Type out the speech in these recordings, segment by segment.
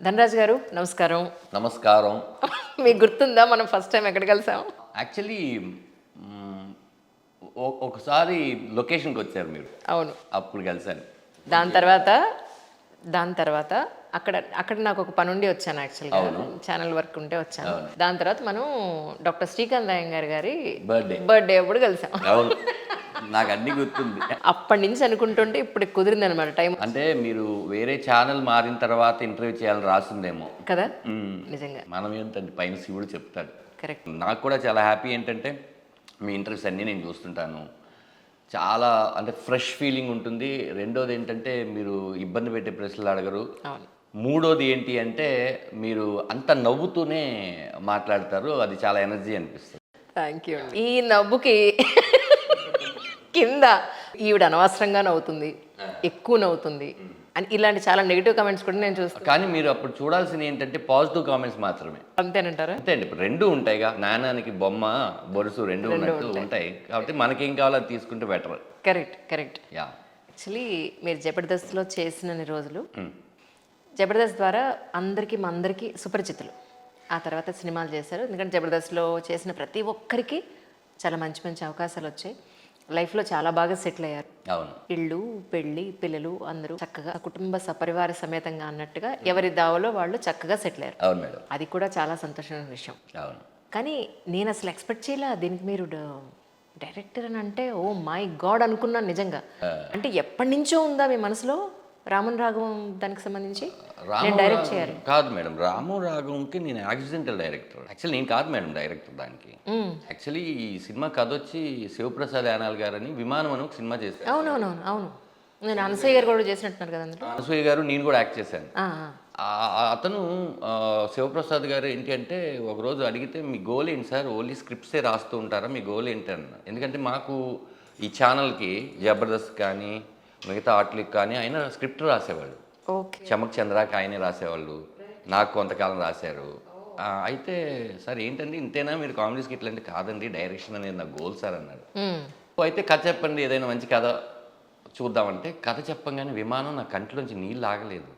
ధనరాజ్ గారు నమస్కారం. నమస్కారం. మీకు గుర్తుందా మనం ఫస్ట్ టైం ఎక్కడ కలిసాం? యాక్చువల్లీ ఒకసారి లొకేషన్కి వచ్చారు మీరు. అవును. అప్పుడు కలిశాను. దాని తర్వాత దాని తర్వాత అక్కడ అక్కడ నాకు ఒక పని ఉండి వచ్చాను యాక్చువల్గా. ఛానల్ వర్క్ ఉంటే వచ్చాను. దాని తర్వాత మనం డాక్టర్ శ్రీకాంత్ అయ్యంగార్ గారి బర్త్డే అప్పుడు కలిసాం. అవును, నాకు అన్ని గుర్తుంది. అప్పటి నుంచి అనుకుంటుంటే ఇప్పుడు కుదిరింది అనమాట టైం. అంటే మీరు వేరే ఛానల్ మారిన తర్వాత ఇంటర్వ్యూ చేయాలని రాసిందేమో కదా. నిజంగా మనం ఏంటంటే పైన శివుడు చెప్తాడు. కరెక్ట్. నాకు కూడా చాలా హ్యాపీ ఏంటంటే మీ ఇంటర్వ్యూస్ అన్నీ నేను చూస్తుంటాను. చాలా అంటే ఫ్రెష్ ఫీలింగ్ ఉంటుంది. రెండోది ఏంటంటే మీరు ఇబ్బంది పెట్టే ప్రశ్నలు అడగరు. అవును. మూడోది ఏంటి అంటే మీరు అంత నవ్వుతూనే మాట్లాడతారు. అది చాలా ఎనర్జీ అనిపిస్తుంది. Thank you. ఈ నవ్వుకి కింద ఈవిడ అనవసరంగా నవ్వుతుంది, ఎక్కువ నవ్వుతుంది అని ఇలాంటి చాలా నెగిటివ్ కామెంట్స్ కూడా నేను చూస్తాను. కానీ మీరు అప్పుడు చూడాల్సింది ఏంటంటే పాజిటివ్ కామెంట్స్ మాత్రమే. అంతేనంటారా? అంతే అండి. ఇప్పుడు రెండు ఉంటాయిగా, నాణానికి బొమ్మ బొరుసు రెండు ఉన్నట్టు ఉంటాయి. కాబట్టి మనకేం కావాలో అది తీసుకుంటే better. Correct correct. Yeah. Actually మీరు జబర్దస్త్లో చేసినన్ని రోజులు జబర్దస్త్ ద్వారా మా అందరికీ సుపరిచితులు. ఆ తర్వాత సినిమాలు చేశారు. ఎందుకంటే జబర్దస్త్లో చేసిన ప్రతి ఒక్కరికి చాలా మంచి మంచి అవకాశాలు వచ్చాయి. లైఫ్లో చాలా బాగా సెటిల్ అయ్యారు. అవును. ఇళ్ళు, పెళ్ళి, పిల్లలు అందరూ చక్కగా కుటుంబ సపరివార సమేతంగా అన్నట్టుగా ఎవరి దావలో వాళ్ళు చక్కగా సెటిల్ అయ్యారు. అవును మేడం. అది కూడా చాలా సంతోషమైన విషయం. అవును. కానీ నేను అసలు ఎక్స్పెక్ట్ చేయలే దీనికి మీరు డైరెక్టర్ అని అంటే ఓ మై గాడ్ అనుకున్నాను నిజంగా. అంటే ఎప్పటి నుంచో ఉందా మీ మనసులో రామన్ రాఘవం దానికి సంబంధించి నేను డైరెక్ట్ చేయాలి? కాదు మేడం, రాము రాఘవంకి నేను యాక్సిడెంటల్ డైరెక్టర్. యాక్చువల్లీ నేను కాదు మేడం డైరెక్టర్ దానికి. యాక్చువల్లీ ఈ సినిమా కథ వచ్చి శివప్రసాద్ యానాల్ గారని విమానం అని ఒక సినిమా చేశారు. అవునవునవును. అవును, నేను అనసూయ గారు కూడా చేసినట్టున్నారు కదా అందులో. అనసూయ గారు, నేను కూడా యాక్ట్ చేశాను. అతను శివప్రసాద్ గారు ఏంటి అంటే ఒకరోజు అడిగితే మీ గోల్ ఏంటి సార్, ఓన్లీ స్క్రిప్ట్సే రాస్తూ ఉంటారా, మీ గోల్ ఏంటి అన్న. ఎందుకంటే మాకు ఈ ఛానల్కి జబర్దస్త్ కానీ మిగతా ఆర్ట్లకి కానీ ఆయన స్క్రిప్ట్ రాసేవాళ్ళు. ఓకే. చమక్ చంద్రాకి ఆయనే రాసేవాళ్ళు, నాకు కొంతకాలం రాశారు. అయితే సార్ ఏంటండి ఇంతేనా మీరు కామెడీస్కి ఇట్లా అంటే, కాదండి డైరెక్షన్ అనేది నా గోల్ సార్ అన్నాడు. అయితే కథ చెప్పండి ఏదైనా మంచి కథ చూద్దామంటే కథ చెప్పంగానే విమానం నా కంట్లోంచి నీళ్ళు ఆగలేదు.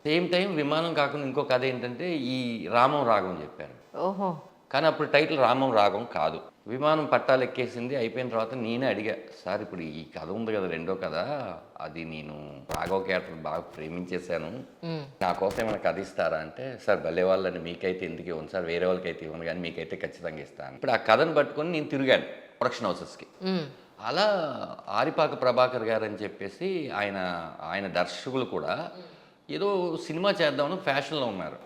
సేమ్ టైం విమానం కాకుండా ఇంకో కథ ఏంటంటే ఈ రామం రాగం చెప్పారు. ఓహో. కానీ అప్పుడు టైటిల్ రామం రాగం కాదు. విమానం పట్టాలు ఎక్కేసింది, అయిపోయిన తర్వాత నేనే అడిగా, సార్ ఇప్పుడు ఈ కథ ఉంది కదా రెండో కథ, అది నేను రాఘవ క్యారెక్టర్ బాగా ప్రేమించేశాను, నా కోసం ఏమైనా కథ ఇస్తారా అంటే, సార్ భలే వాళ్ళని మీకైతే ఎందుకు ఇవ్వను సార్, వేరే వాళ్ళకైతే ఇవ్వను కానీ మీకైతే ఖచ్చితంగా ఇస్తాను. ఇప్పుడు ఆ కథను పట్టుకొని నేను తిరిగాను ప్రొడక్షన్ హౌసెస్కి. అలా ఆరిపాక ప్రభాకర్ గారు అని చెప్పేసి ఆయన దర్శకులు కూడా ఏదో సినిమా చేద్దామని ఫ్యాషన్లో ఉన్నారు.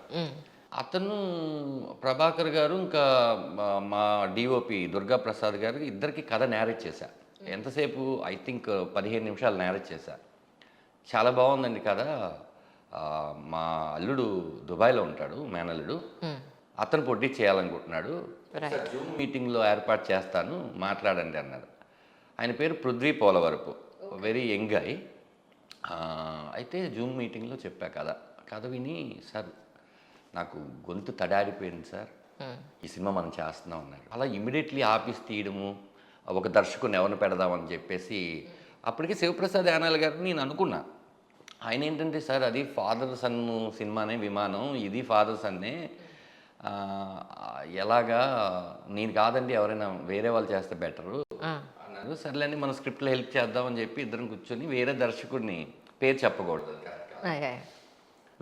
అతను ప్రభాకర్ గారు ఇంకా మా డిఓపి దుర్గా ప్రసాద్ గారు ఇద్దరికి కథ నేరేట్ చేశా. ఎంతసేపు ఐ థింక్ 15 నిమిషాలు నేరేట్ చేశా. చాలా బాగుందండి కథ. మా అల్లుడు దుబాయ్లో ఉంటాడు, మేనల్లుడు, అతను పొట్టి చేయాలనుకుంటున్నాడు, జూమ్ మీటింగ్లో ఏర్పాటు చేస్తాను మాట్లాడండి అన్నారు. ఆయన పేరు Prithvi Polavarapu, very young guy. అయితే జూమ్ మీటింగ్లో చెప్పా కథ విని, సార్ నాకు గొంతు తడారిపోయింది సార్, ఈ సినిమా మనం చేస్తున్నాం అన్నారు. అలా ఇమీడియట్లీ ఆఫీస్ తీయడము, ఒక దర్శకుని ఎవరిని పెడదామని చెప్పేసి అప్పటికే శివప్రసాద్ యానాల్ గారిని నేను అనుకున్నా. ఆయన ఏంటంటే, సార్ అది ఫాదర్ సన్ సినిమానే విమానం, ఇది ఫాదర్ సన్నే, ఎలాగా నేను కాదండి ఎవరైనా వేరే వాళ్ళు చేస్తే బెటరు అన్నారు. సర్లేండి మనం స్క్రిప్ట్లో హెల్ప్ చేద్దామని చెప్పి ఇద్దరం కూర్చొని వేరే దర్శకుడిని, పేరు చెప్పకూడదు,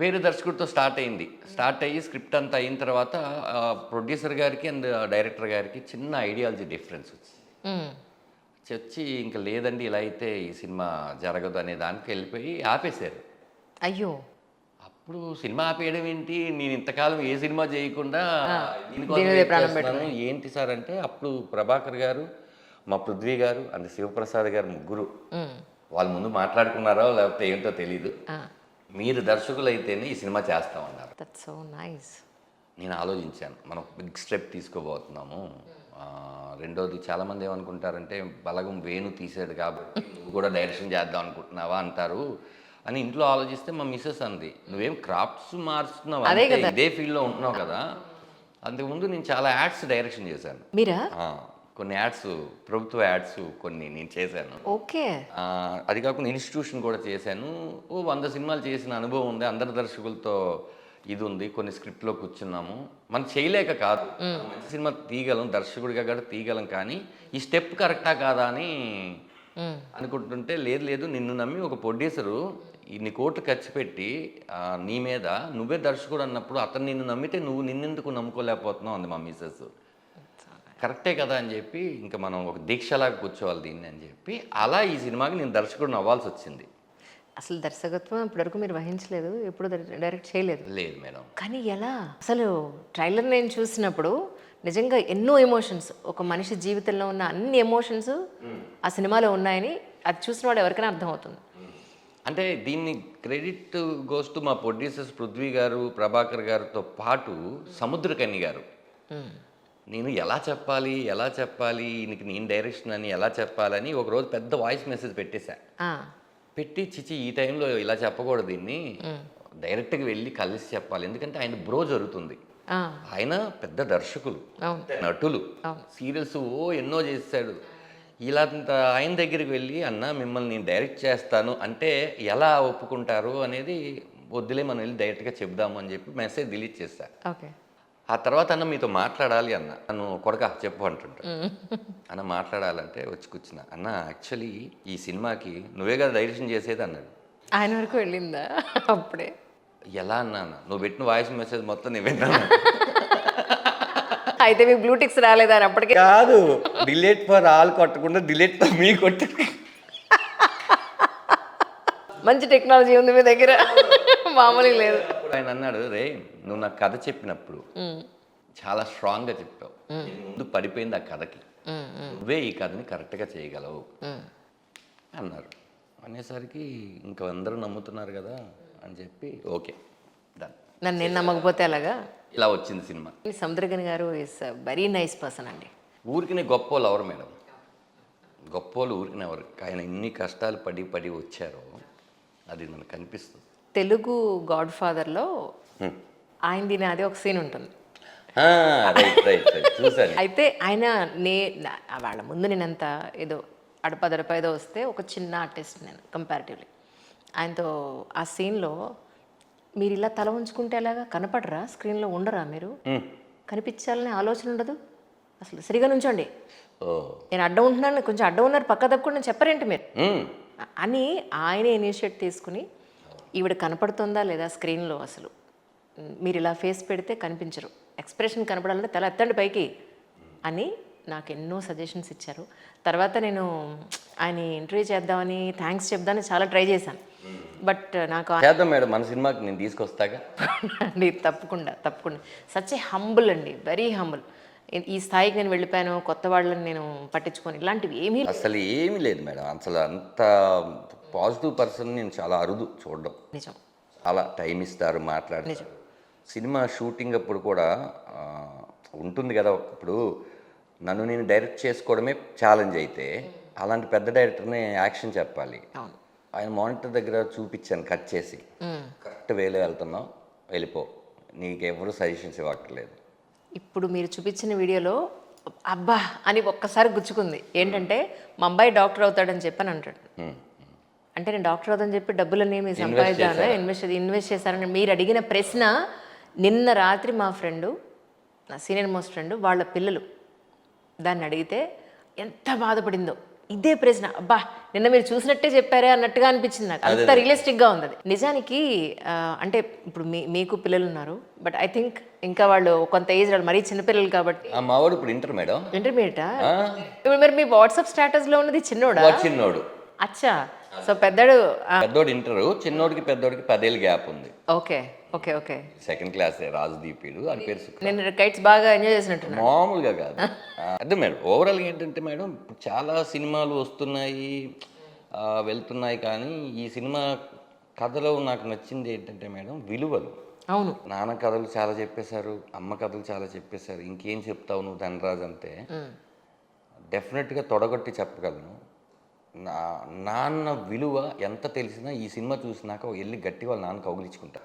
వేరే దర్శకుడితో స్టార్ట్ అయ్యి స్క్రిప్ట్ అంతా అయిన తర్వాత ప్రొడ్యూసర్ గారికి అండ్ డైరెక్టర్ గారికి చిన్న ఐడియాలజీ డిఫరెన్స్ వచ్చి ఇంకా లేదండి ఇలా అయితే ఈ సినిమా జరగదు అనే దానికి వెళ్ళిపోయి ఆపేశారు. అయ్యో. అప్పుడు సినిమా ఆపేయడం ఏంటి, నేను ఇంతకాలం ఏ సినిమా చేయకుండా ఏంటి సార్ అంటే, అప్పుడు ప్రభాకర్ గారు, మా పృథ్వీ గారు అండ్ శివప్రసాద్ గారు ముగ్గురు వాళ్ళ ముందు మాట్లాడుకున్నారో లేకపోతే ఏంటో తెలీదు, మీరు దర్శకులు అయితేనే ఈ సినిమా చేస్తామన్నారు. That's so nice. నేను ఆలోచించాను, మనం బిగ్ స్టెప్ తీసుకోబోతున్నాము. రెండోది చాలామంది ఏమనుకుంటారంటే, బలగం వేణు తీసాడు కాబట్టి నువ్వు కూడా డైరెక్షన్ చేద్దాం అనుకుంటున్నావా అంటారు అని ఇంట్లో ఆలోచిస్తే మా మిస్సెస్ అంది, నువ్వేం క్రాఫ్ట్స్ మార్చుతున్నావు, ఇదే ఫీల్డ్లో ఉంటున్నావు కదా. అంతకుముందు నేను చాలా యాడ్స్ డైరెక్షన్ చేశాను. మీరా? కొన్ని యాడ్స్, ప్రభుత్వ యాడ్స్ కొన్ని నేను చేశాను. ఓకే. అది కాకుండా ఇన్స్టిట్యూషన్ కూడా చేశాను. 100 సినిమాలు చేసిన అనుభవం ఉంది. అందరి దర్శకులతో ఇది ఉంది, కొన్ని స్క్రిప్ట్లో కూర్చున్నాము, మనం చేయలేక కాదు, మంచి సినిమా తీయగలం, దర్శకుడిగా కూడా తీయగలం, కానీ ఈ స్టెప్ కరెక్టా కాదా అని అనుకుంటుంటే, లేదు లేదు నిన్ను నమ్మి ఒక ప్రొడ్యూసరు ఇన్ని కోట్లు ఖర్చు పెట్టి నీ మీద నువ్వే దర్శకుడు అన్నప్పుడు అతను నిన్ను నమ్మితే నువ్వు నిన్నెందుకు నమ్ముకోలేకపోతున్నావు అంది మా మిస్సెస్. కరెక్టే కదా అని చెప్పి ఇంకా మనం ఒక దీక్షలాగా కూర్చోవాలి దీన్ని అని చెప్పి అలా ఈ సినిమాకి నేను దర్శకుడిని అవ్వాల్సి వచ్చింది. అసలు దర్శకత్వం ఇప్పటివరకు మీరు వహించలేదు, ఎప్పుడు డైరెక్ట్ చేయలేదు. లేదు మేడం. కానీ ఎలా అసలు ట్రైలర్ నేను చూసినప్పుడు నిజంగా ఎన్నో ఎమోషన్స్, ఒక మనిషి జీవితంలో ఉన్న అన్ని ఎమోషన్స్ ఆ సినిమాలో ఉన్నాయని అది చూసిన వాడు ఎవరికైనా అర్థమవుతుంది. అంటే దీన్ని క్రెడిట్ గోస్ టు మా ప్రొడ్యూసర్స్ పృథ్వీ గారు, ప్రభాకర్ గారితో పాటు సముద్రకన్య గారు. నేను ఎలా చెప్పాలి ఈయనకి నేను డైరెక్షన్ అని ఎలా చెప్పాలని ఒకరోజు పెద్ద వాయిస్ మెసేజ్ పెట్టేశా. పెట్టి చిచి ఈ టైంలో ఇలా చెప్పకూడదు, దీన్ని డైరెక్ట్గా వెళ్ళి కలిసి చెప్పాలి, ఎందుకంటే ఆయన బ్రో జరుగుతుంది, ఆయన పెద్ద దర్శకులు, నటులు, సీరియల్స్ ఎన్నో చేశాడు. ఇలా ఆయన దగ్గరికి వెళ్ళి అన్న మిమ్మల్ని నేను డైరెక్ట్ చేస్తాను అంటే ఎలా ఒప్పుకుంటారు అనేది వద్దులే మనం వెళ్ళి డైరెక్ట్గా చెప్దాము అని చెప్పి మెసేజ్ డిలీట్ చేశా. ఆ తర్వాత అన్న మీతో మాట్లాడాలి అన్న, నన్ను కొడక చెప్పు అంటుంటా. అన్న మాట్లాడాలంటే వచ్చి కూర్చున్నా, అన్న యాక్చువల్లీ ఈ సినిమాకి నువ్వే కదా డైరెక్షన్ చేసేది అన్నాడు. ఆయన వరకు వెళ్ళిందా అప్పుడే? ఎలా అన్నా, నువ్వు పెట్టిన వాయిస్ మెసేజ్ మొత్తం నేను విన్నాను. అయితే మీకు బ్లూటిక్స్ రాలేదా అని అప్పటికే? కాదు, డిలీట్ ఫర్ ఆల్ కొట్టకుండా డిలీట్ ఫర్ మీ కొట్టు. మంచి టెక్నాలజీ ఉంది మీ దగ్గర, మామూలు లేదు. ఆయన అన్నాడు, రే నువ్వు నాకు కథ చెప్పినప్పుడు చాలా స్ట్రాంగ్గా చెప్పావు, ముందు పడిపోయింది ఆ కథకి, నువ్వే ఈ కథని కరెక్ట్గా చేయగలవు అన్నారు. అనేసరికి ఇంకా అందరూ నమ్ముతున్నారు కదా అని చెప్పి ఓకే డన్. నన్ను నేను నమ్మకపోతే అలాగా ఇలా వచ్చింది సినిమా. సముద్రగని గారు ఇస్ వెరీ నైస్ పర్సన్ అండి. ఊరికినే గొప్పోళ్ళు ఎవరు మేడం, గొప్పోళ్ళు ఊరికినే ఎవరు, ఆయన ఇన్ని కష్టాలు పడి వచ్చారో అది మనకు కనిపిస్తుంది. తెలుగు గాడ్ ఫాదర్లో ఆయనది నాది ఒక సీన్ ఉంటుంది. అయితే ఆయన వాళ్ళ ముందు నేనంత ఏదో అడపదడప ఏదో వస్తే ఒక చిన్న ఆర్టిస్ట్ నేను కంపారిటివ్లీ. ఆయనతో ఆ సీన్లో మీరు ఇలా తల ఉంచుకుంటే ఎలాగా, కనపడరా, స్క్రీన్లో ఉండరా, మీరు కనిపించాలనే ఆలోచన ఉండదు, అసలు సరిగా నుంచోండి, నేను అడ్డం ఉంటున్నాను, కొంచెం అడ్డం ఉన్నారు, పక్క తప్పకుండా చెప్పరేంటి మీరు అని ఆయనే ఇనిషియేట్ తీసుకుని ఈవిడ కనపడుతుందా లేదా స్క్రీన్లో, అసలు మీరు ఇలా ఫేస్ పెడితే కనిపించరు, ఎక్స్ప్రెషన్ కనపడాలంటే తల ఎత్తండి పైకి అని నాకు ఎన్నో సజెషన్స్ ఇచ్చారు. తర్వాత నేను ఆయన ఇంటర్వ్యూ చేద్దామని థ్యాంక్స్ చెప్దామని చాలా ట్రై చేశాను. బట్ నాకు చేద్దాం మేడం, మన సినిమాకి నేను తీసుకొస్తాగా అండి. తప్పకుండా సచ్ ఏ హంబుల్ అండి, వెరీ హంబుల్. ఈ స్థాయికి నేను వెళ్ళిపోయాను, కొత్త వాళ్ళని నేను పట్టించుకొని ఇలాంటివి ఏమీ అసలు ఏమీ లేదు మేడం. అసలు అంత పాజిటివ్ పర్సన్ నేను చాలా అరుదు చూడడం. నిజం, చాలా టైం ఇస్తారు, మాట్లాడతారు. సినిమా షూటింగ్ అప్పుడు కూడా ఉంటుంది కదా, ఇప్పుడు నన్ను నేను డైరెక్ట్ చేసుకోవడమే ఛాలెంజ్ అయితే అలాంటి పెద్ద డైరెక్టర్ని యాక్షన్ చెప్పాలి. ఆయన మానిటర్ దగ్గర చూపించాను కట్ చేసి, కరెక్ట్ వేలో వెళ్తున్నావు, వెళ్ళిపో, నీకు ఎవరు సజెషన్స్ ఇవ్వక్కర్లేదు. ఇప్పుడు మీరు చూపించిన వీడియోలో అబ్బా అని ఒక్కసారి గుచ్చుకుంది. ఏంటంటే మా అబ్బాయి డాక్టర్ అవుతాడని చెప్పని అంటాడు. అంటే నేను డాక్టర్ అవుతానని చెప్పి డబ్బులన్నీ మీరు సంపాదించాను, ఇన్వెస్ట్ చేశారని మీరు అడిగిన ప్రశ్న నిన్న రాత్రి మా ఫ్రెండు, నా సీనియర్ మోస్ట్ ఫ్రెండ్, వాళ్ళ పిల్లలు దాన్ని అడిగితే ఎంత బాధపడిందో. ఇదే ప్రశ్న, అబ్బా నిన్న మీరు చూసినట్టే చెప్పారే అన్నట్టుగా అనిపించింది నాకు, అంత రియలిస్టిక్గా ఉంది అది. నిజానికి అంటే ఇప్పుడు మీకు పిల్లలు ఉన్నారు, బట్ ఐ థింక్ ఇంకా వాళ్ళు కొంత ఏజ్, వాళ్ళు మరీ చిన్నపిల్లలు కాబట్టి. మా వాడు ఇప్పుడు ఇంటర్ మేడం. ఇంటర్మీడియటా? ఇప్పుడు మరి మీ వాట్సాప్ స్టేటస్లో ఉన్నది చిన్నోడా? చిన్నోడు. అచ్చా, సో పెద్దోడు ఇంటరు, చిన్నోడికి పెద్దోడికి 10 ఏళ్ళ గ్యాప్ ఉంది. Okay okay okay. Second class, రాజదీపీడు అని పేరు. నేను కైట్స్ బాగా ఎంజాయ్ చేసినట్టున్నా. మామూలుగా కాదు. అదే మేడం, ఓవరాల్గా ఏంటంటే మేడం, చాలా సినిమాలు వస్తున్నాయి వెళ్తున్నాయి, కానీ ఈ సినిమా కథలో నాకు నచ్చింది ఏంటంటే మేడం, విలువలు. అవును, నాన్న కథలు చాలా చెప్పేశారు, అమ్మ కథలు చాలా చెప్పేశారు, ఇంకేం చెప్తావు నువ్వు ధనరాజ్ అంటే డెఫినెట్గా తొడగొట్టి చెప్పగలను. నాన్న విలువ ఎంత తెలిసినా ఈ సినిమా చూసినాక వెళ్ళి గట్టి వాళ్ళ నాన్న కౌగిలించుకుంటా.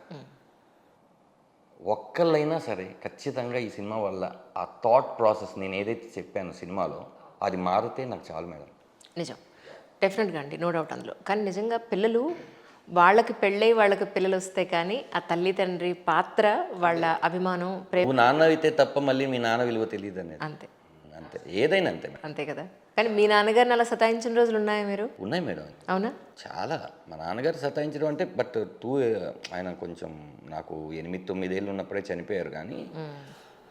ఒక్కళ్ళైనా సరే ఖచ్చితంగా ఈ సినిమా వల్ల ఆ థాట్ ప్రాసెస్ నేను ఏదైతే చెప్పాను సినిమాలో అది మారితే నాకు చాలు మేడం. నిజం, డెఫినెట్గా అండి, నో డౌట్ అందులో. కానీ నిజంగా పిల్లలు వాళ్ళకి పెళ్ళై వాళ్ళకి పిల్లలు వస్తే కానీ ఆ తల్లి తండ్రి పాత్ర, వాళ్ళ అభిమానం, ప్రేమ నువ్వు నాన్న అయితే తప్ప మళ్ళీ మీ నాన్న విలువ తెలియదు అనేది అంతే. అంతే, ఏదైనా అంతే మేడం. అంతే కదా. కానీ మీ నాన్నగారిని అలా సతాయించిన రోజులు ఉన్నాయా మీరు? ఉన్నాయి మేడం, అవునా? చాలా. మా నాన్నగారు సతాయించడం అంటే బట్ ఆయన కొంచెం నాకు 8-9 ఏళ్ళు ఉన్నప్పుడే చనిపోయారు. కానీ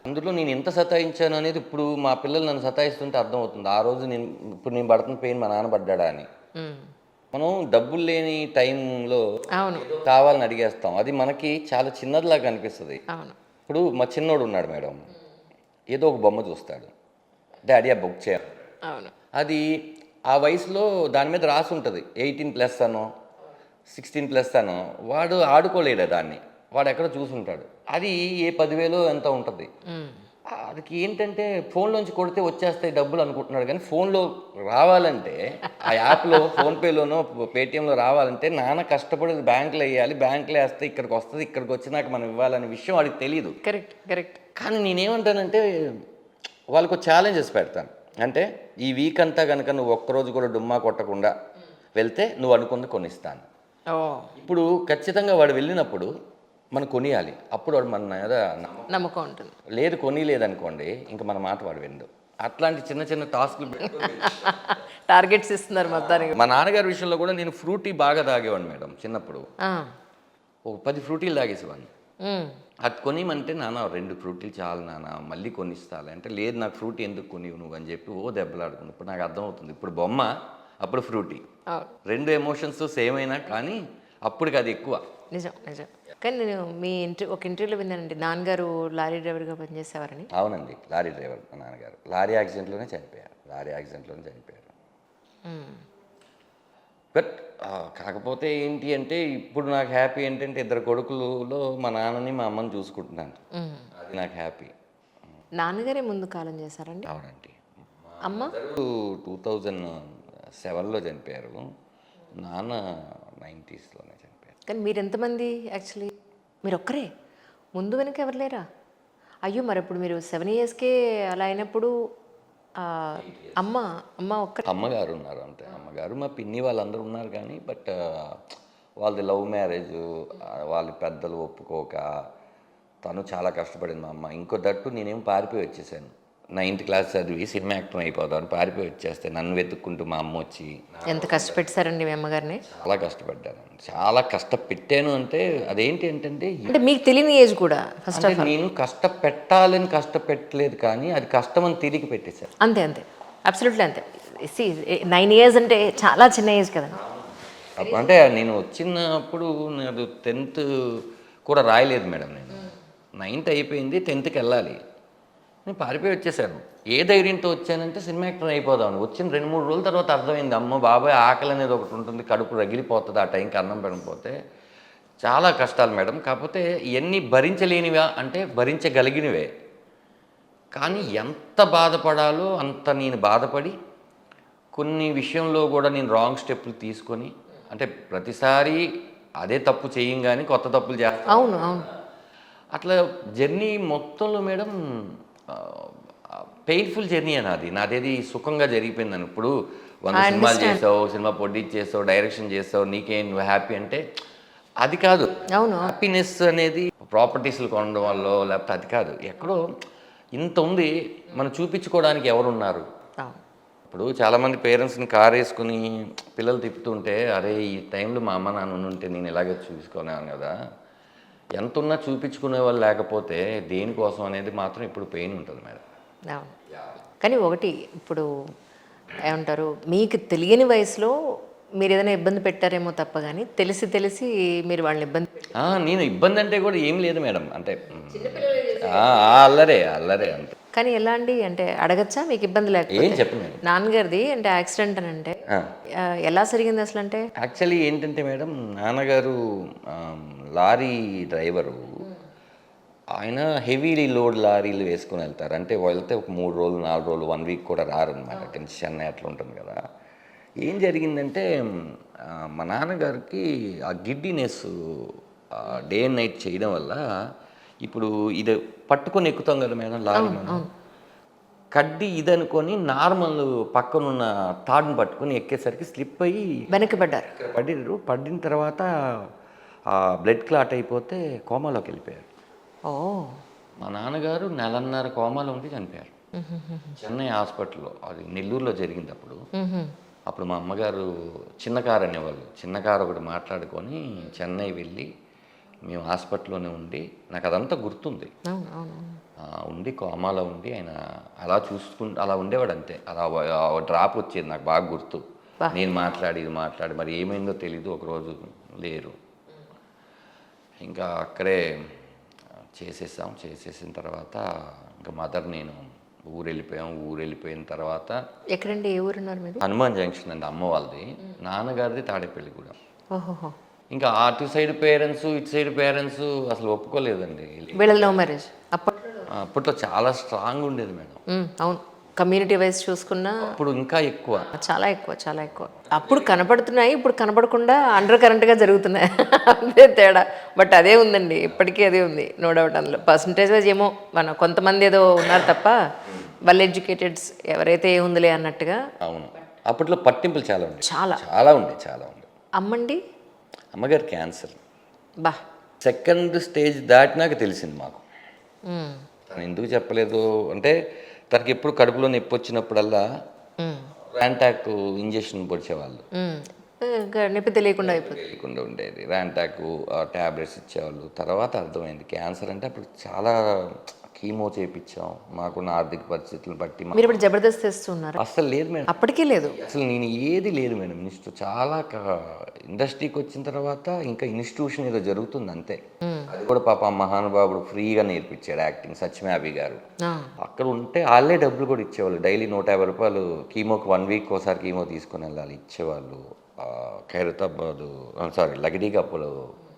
అందులో నేను ఎంత సతాయించాను అనేది ఇప్పుడు మా పిల్లలు నన్ను సతాయిస్తుంటే అర్థమవుతుంది. ఆ రోజు ఇప్పుడు నేను పడుతున్న పెయిన్ మా నాన్న పడ్డాడా అని. మనం డబ్బులు లేని టైంలో అవును, కావాలని అడిగేస్తాం, అది మనకి చాలా చిన్నదిలాగా అనిపిస్తుంది. అవును. ఇప్పుడు మా చిన్నోడు ఉన్నాడు మేడం, ఏదో ఒక బొమ్మ చూస్తాడు, డాడీ ఆ బుక్ చేయాలి. అవును, అది ఆ వయసులో దాని మీద రాసి ఉంటుంది 18+ అనో 16+ అనో. వాడు ఆడుకోలేడు దాన్ని, వాడు ఎక్కడ చూసుంటాడు. అది ఏ 10,000 ఎంత ఉంటుంది. அதுకి ఏంటంటే ఫోన్లోంచి కొడితే వచ్చేస్తాయి డబ్బులు అనుకుంటున్నాడు. కానీ ఫోన్లో రావాలంటే, ఆ యాప్లో ఫోన్పేలోనో పేటిఎంలో రావాలంటే నాన్న కష్టపడి బ్యాంకులో వేయాలి, బ్యాంకులో వేస్తే ఇక్కడికి వస్తుంది, ఇక్కడికి వచ్చినాక మనం ఇవ్వాలనే విషయం వాడికి తెలియదు. Correct, correct. కానీ నేనేమంటానంటే వాళ్ళకు ఛాలెంజెస్ పెడతాను. అంటే ఈ వీక్ అంతా కనుక నువ్వు ఒక్కరోజు కూడా డుమ్మా కొట్టకుండా వెళ్తే నువ్వు అనుకుంది కొనిస్తాను. ఓ, ఇప్పుడు ఖచ్చితంగా వాడు వెళ్ళినప్పుడు మనం కొనియాలి, అప్పుడు వాడు మన మీద నమ్మకం ఉంటుంది. లేదు కొనిలేదనుకోండి, ఇంకా మన మాట వాడు విండు. అట్లాంటి చిన్న చిన్న టాస్క్లు టార్గెట్స్ ఇస్తున్నారు మొత్తానికి. మా నాన్నగారి విషయంలో కూడా నేను ఫ్రూటీ బాగా తాగేవాడిని మేడం. చిన్నప్పుడు ఒక 10 ఫ్రూటీలు తాగేసేవాడిని. అది కొనిమంటే నాన్న 2 ఫ్రూటీలు చాలు నాన్న, మళ్ళీ కొనిస్తాలి అంటే, లేదు నాకు ఫ్రూటీ ఎందుకు కొనివు నువ్వు అని చెప్పి దెబ్బలాడుకుని. ఇప్పుడు నాకు అర్థమవుతుంది, ఇప్పుడు బొమ్మ అప్పుడు ఫ్రూటీ, 2 ఎమోషన్స్ సేమ్ అయినా కానీ అప్పటికి అది ఎక్కువ. నిజం, నిజం. కానీ నేను మీ ఒక ఇంటర్వ్యూలో విన్నానండి, నాన్నగారు లారీ డ్రైవర్గా పనిచేసేవారని. అవునండి, లారీ డ్రైవర్ మా నాన్నగారు. లారీ యాక్సిడెంట్లోనే చనిపోయారు. బట్ కాకపోతే ఏంటి అంటే, ఇప్పుడు నాకు హ్యాపీ ఏంటంటే 2 కొడుకులలో మా నాన్నని మా అమ్మని చూసుకుంటున్నాను. అది నాకు హ్యాపీ. నాన్నగారే ముందు కాలం చేశారండి? అవునండి. అమ్మ 2007లో చనిపోయారు, నాన్న 90sలోనే చనిపోయారు. కానీ మీరు ఎంతమంది యాక్చువల్లీ? మీరు ఒక్కరే? ముందు వెనక ఎవరు లేరా? అయ్యో, మరి ఇప్పుడు మీరు 7 yearsకే అలా అయినప్పుడు అమ్మ ఒక్క అమ్మగారు ఉన్నారు అంతే. అమ్మగారు, మా పిన్ని వాళ్ళందరూ ఉన్నారు. కానీ బట్ వాళ్ళది లవ్ మ్యారేజ్, వాళ్ళ పెద్దలు ఒప్పుకోక తను చాలా కష్టపడింది మా అమ్మ. ఇంకో దట్టు నేనేం పారిపోయి వచ్చేసాను. 9th క్లాస్ చదివి సినిమా యాక్టర్ అయిపోతాను పారిపోయి వచ్చేస్తే నన్ను వెతుక్కుంటూ మా అమ్మ వచ్చి. ఎంత కష్టపెట్టారండి మీ అమ్మగారిని? చాలా కష్టపడ్డాను, చాలా కష్టపెట్టాను. అంటే అదేంటి అంటే మీకు తెలియని ఏజ్ కూడా ఫస్ట్ ఆఫ్ ఆల్. నేను కష్టపెట్టాలని కష్టపెట్టలేదు, కానీ అది కష్టం అని తిరిగి పెట్టేశాను. అంతే అంతే, అబ్సల్యూట్లీ అంతే. 9 years అంటే చాలా చిన్న ఏజ్ కదా. అంటే నేను వచ్చినప్పుడు నేను 10th కూడా రాయలేదు మేడం. నేను 9th అయిపోయింది, 10thకి వెళ్ళాలి. నేను పారిపోయి వచ్చేసాను. ఏ ధైర్యంతో వచ్చానంటే సినిమా యాక్టర్ అయిపోదాం. వచ్చిన 2-3 రోజుల తర్వాత అర్థమైంది, అమ్మ బాబాయ్ ఆకలి అనేది ఒకటి ఉంటుంది, కడుపు రగిలిపోతుంది ఆ టైంకి అన్నం పెనకపోతే. చాలా కష్టాలు మేడం. కాకపోతే ఇవన్నీ భరించలేనివా అంటే భరించగలిగినవే. కానీ ఎంత బాధపడాలో అంత నేను బాధపడి, కొన్ని విషయంలో కూడా నేను రాంగ్ స్టెప్పులు తీసుకొని, అంటే ప్రతిసారి అదే తప్పు చేయంగానే కొత్త తప్పులు చేస్తాను. అవును, అవును. అట్లా జర్నీ మొత్తంలో మేడం పెయిన్ఫుల్ జర్నీ నాదేది సుఖంగా జరిగిపోయిందని. ఇప్పుడు 100 సినిమాలు చేసావు, సినిమా ప్రొడ్యూస్ చేసావు, డైరెక్షన్ చేసావు, నీకేం నువ్వు హ్యాపీ అంటే అది కాదు. అవును, హ్యాపీనెస్ అనేది ప్రాపర్టీస్లు కొనడం వల్ల లేకపోతే అది కాదు. ఎక్కడో ఇంత ఉంది, మనం చూపించుకోవడానికి ఎవరున్నారు? ఇప్పుడు చాలామంది పేరెంట్స్ని కారు వేసుకుని పిల్లలు తిప్పుతుంటే, అరే ఈ టైంలో మా అమ్మ నాన్న ఉంటే నేను ఇలాగే చూసుకున్నాను కదా. ఎంత ఉన్నా చూపించుకునే వాళ్ళు లేకపోతే దేనికోసం అనేది మాత్రం ఇప్పుడు పెయిన్ ఉంటుంది మేడం. అవును. కానీ ఒకటి, ఇప్పుడు ఏమంటారు, మీకు తెలియని వయసులో మీరు ఏదైనా ఇబ్బంది పెట్టారేమో తప్ప, కానీ తెలిసి మీరు వాళ్ళని ఇబ్బంది నేను ఇబ్బంది అంటే కూడా ఏం లేదు మేడం. అంటే అల్లరే అంతే. కానీ ఎలా అండి అంటే అడగచ్చా మీకు ఇబ్బంది లేకపోతే? ఏం చెప్పండి. నాన్నగారిది అంటే యాక్సిడెంట్ అని అంటే ఎలా జరిగింది అసలు? అంటే యాక్చువల్లీ ఏంటంటే మేడం, నాన్నగారు లారీ డ్రైవరు. ఆయన హెవీ లోడ్ లారీలు వేసుకుని వెళ్తారు. అంటే వెళ్తే ఒక 3 రోజులు 4 రోజులు 1 week కూడా రారనమాట. చెన్నై అట్లా ఉంటుంది కదా. ఏం జరిగిందంటే మా నాన్నగారికి ఆ గిడ్డినెస్ డే అండ్ నైట్ చేయడం వల్ల, ఇప్పుడు ఇది పట్టుకొని ఎక్కుతాం కదా మేడం లారీ, మనం కడ్డీ ఇది అనుకొని నార్మల్ పక్కనున్న తాడుని పట్టుకొని ఎక్కేసరికి స్లిప్ అయ్యి వెనక్కి పడ్డారు. పడిర్రు. పడిన తర్వాత బ్లడ్ క్లాట్ అయిపోతే కోమాలోకి వెళ్ళిపోయారు. ఓ. మా నాన్నగారు నెలన్నర కోమాలో ఉండి చనిపోయారు చెన్నై హాస్పిటల్లో. అది నెల్లూరులో జరిగింది అప్పుడు. అప్పుడు మా అమ్మగారు చిన్న కారు అనేవాళ్ళు. చిన్న కారు ఒకటి మాట్లాడుకొని చెన్నై వెళ్ళి మేము హాస్పిటల్లోనే ఉండి, నాకు అదంతా గుర్తుంది. ఉండి కోమాలో ఉండి ఆయన అలా అలా ఉండేవాడు అంతే. అలా డ్రాప్ వచ్చేది నాకు బాగా గుర్తు. నేను మాట్లాడి మరి ఏమైందో తెలీదు. ఒకరోజు లేరు. ఇంకా అక్కడే చేసేసిన తర్వాత ఇంకా మదర్ నేను ఊరు వెళ్ళిపోయిన తర్వాత. ఎక్కడండి, ఏ ఊరున్నారు మీరు? హనుమాన్ జంక్షన్ అండి అమ్మ వాళ్ళది. నాన్నగారిది తాడేపల్లిగూడెం. ఓహో. ఇంకా అటు సైడ్ పేరెంట్స్ ఇటు సైడ్ పేరెంట్స్ అసలు ఒప్పుకోలేదండి. వీళ్ళ లవ్ మ్యారేజ్ అప్పట్లో చాలా స్ట్రాంగ్ ఉండేది మేడం. అవును, కమ్యూనిటీ వైజ్ చూసుకున్నా అప్పుడు ఇంకా ఎక్కువ, చాలా ఎక్కువ. అప్పుడు కనపడుతున్నాయి, ఇప్పుడు కనపడకుండా అండర్ కరెంట్గా జరుగుతున్నాయి. అంతే తేడా. బట్ అదే ఉందండి, ఇప్పటికీ అదే ఉంది, నో డౌట్. అందులో పర్సంటేజ్ వైజ్ ఏమో మన కొంతమంది ఏదో ఉన్నారు తప్ప వెల్ ఎడ్యుకేటెడ్స్ ఎవరైతే ఏముందిలే అన్నట్టుగా. అవును, అప్పట్లో పట్టింపులు చాలా ఉండే. చాలా ఉండే. అమ్మండి? అమ్మగారు క్యాన్సర్. బా. సెకండ్ స్టేజ్ దాటినాక తెలిసింది మాకు. తను ఎందుకు చెప్పలేదు అంటే, తనకి ఎప్పుడు కడుపులో నొప్పి వచ్చినప్పుడల్లా ర్యాంటాక్ ఇంజెక్షన్ పొడిచేవాళ్ళు. నొప్పి తెలియకుండా ఉండేది. ర్యాంటాక్ ట్యాబ్లెట్స్ ఇచ్చేవాళ్ళు. తర్వాత అర్థమైంది క్యాన్సర్ అంటే. అప్పుడు చాలా కీమో చేయించాం. మాకున్న ఆర్థిక పరిస్థితులను బట్టి. మీరు ఇప్పుడు జబర్దస్త్ చేస్తున్నారు? అసలు లేదు మేడం, అప్పటికే లేదు అసలు. నేను ఏది లేదు మేడం. చాలా ఇండస్ట్రీకి వచ్చిన తర్వాత ఇంకా ఇన్స్టిట్యూషన్ ఏదో జరుగుతుంది అంతే. అది కూడా పాప మహానుభావుడు ఫ్రీగా నేర్పించాడు యాక్టింగ్, సత్యమాభి గారు. అక్కడ ఉంటే వాళ్ళే డబ్బులు కూడా ఇచ్చేవాళ్ళు. డైలీ 150 రూపాయలు కీమోకి 1 వీక్ ఒకసారి కీమో తీసుకొని వెళ్ళాలి, ఇచ్చేవాళ్ళు. లగడీకప్పులు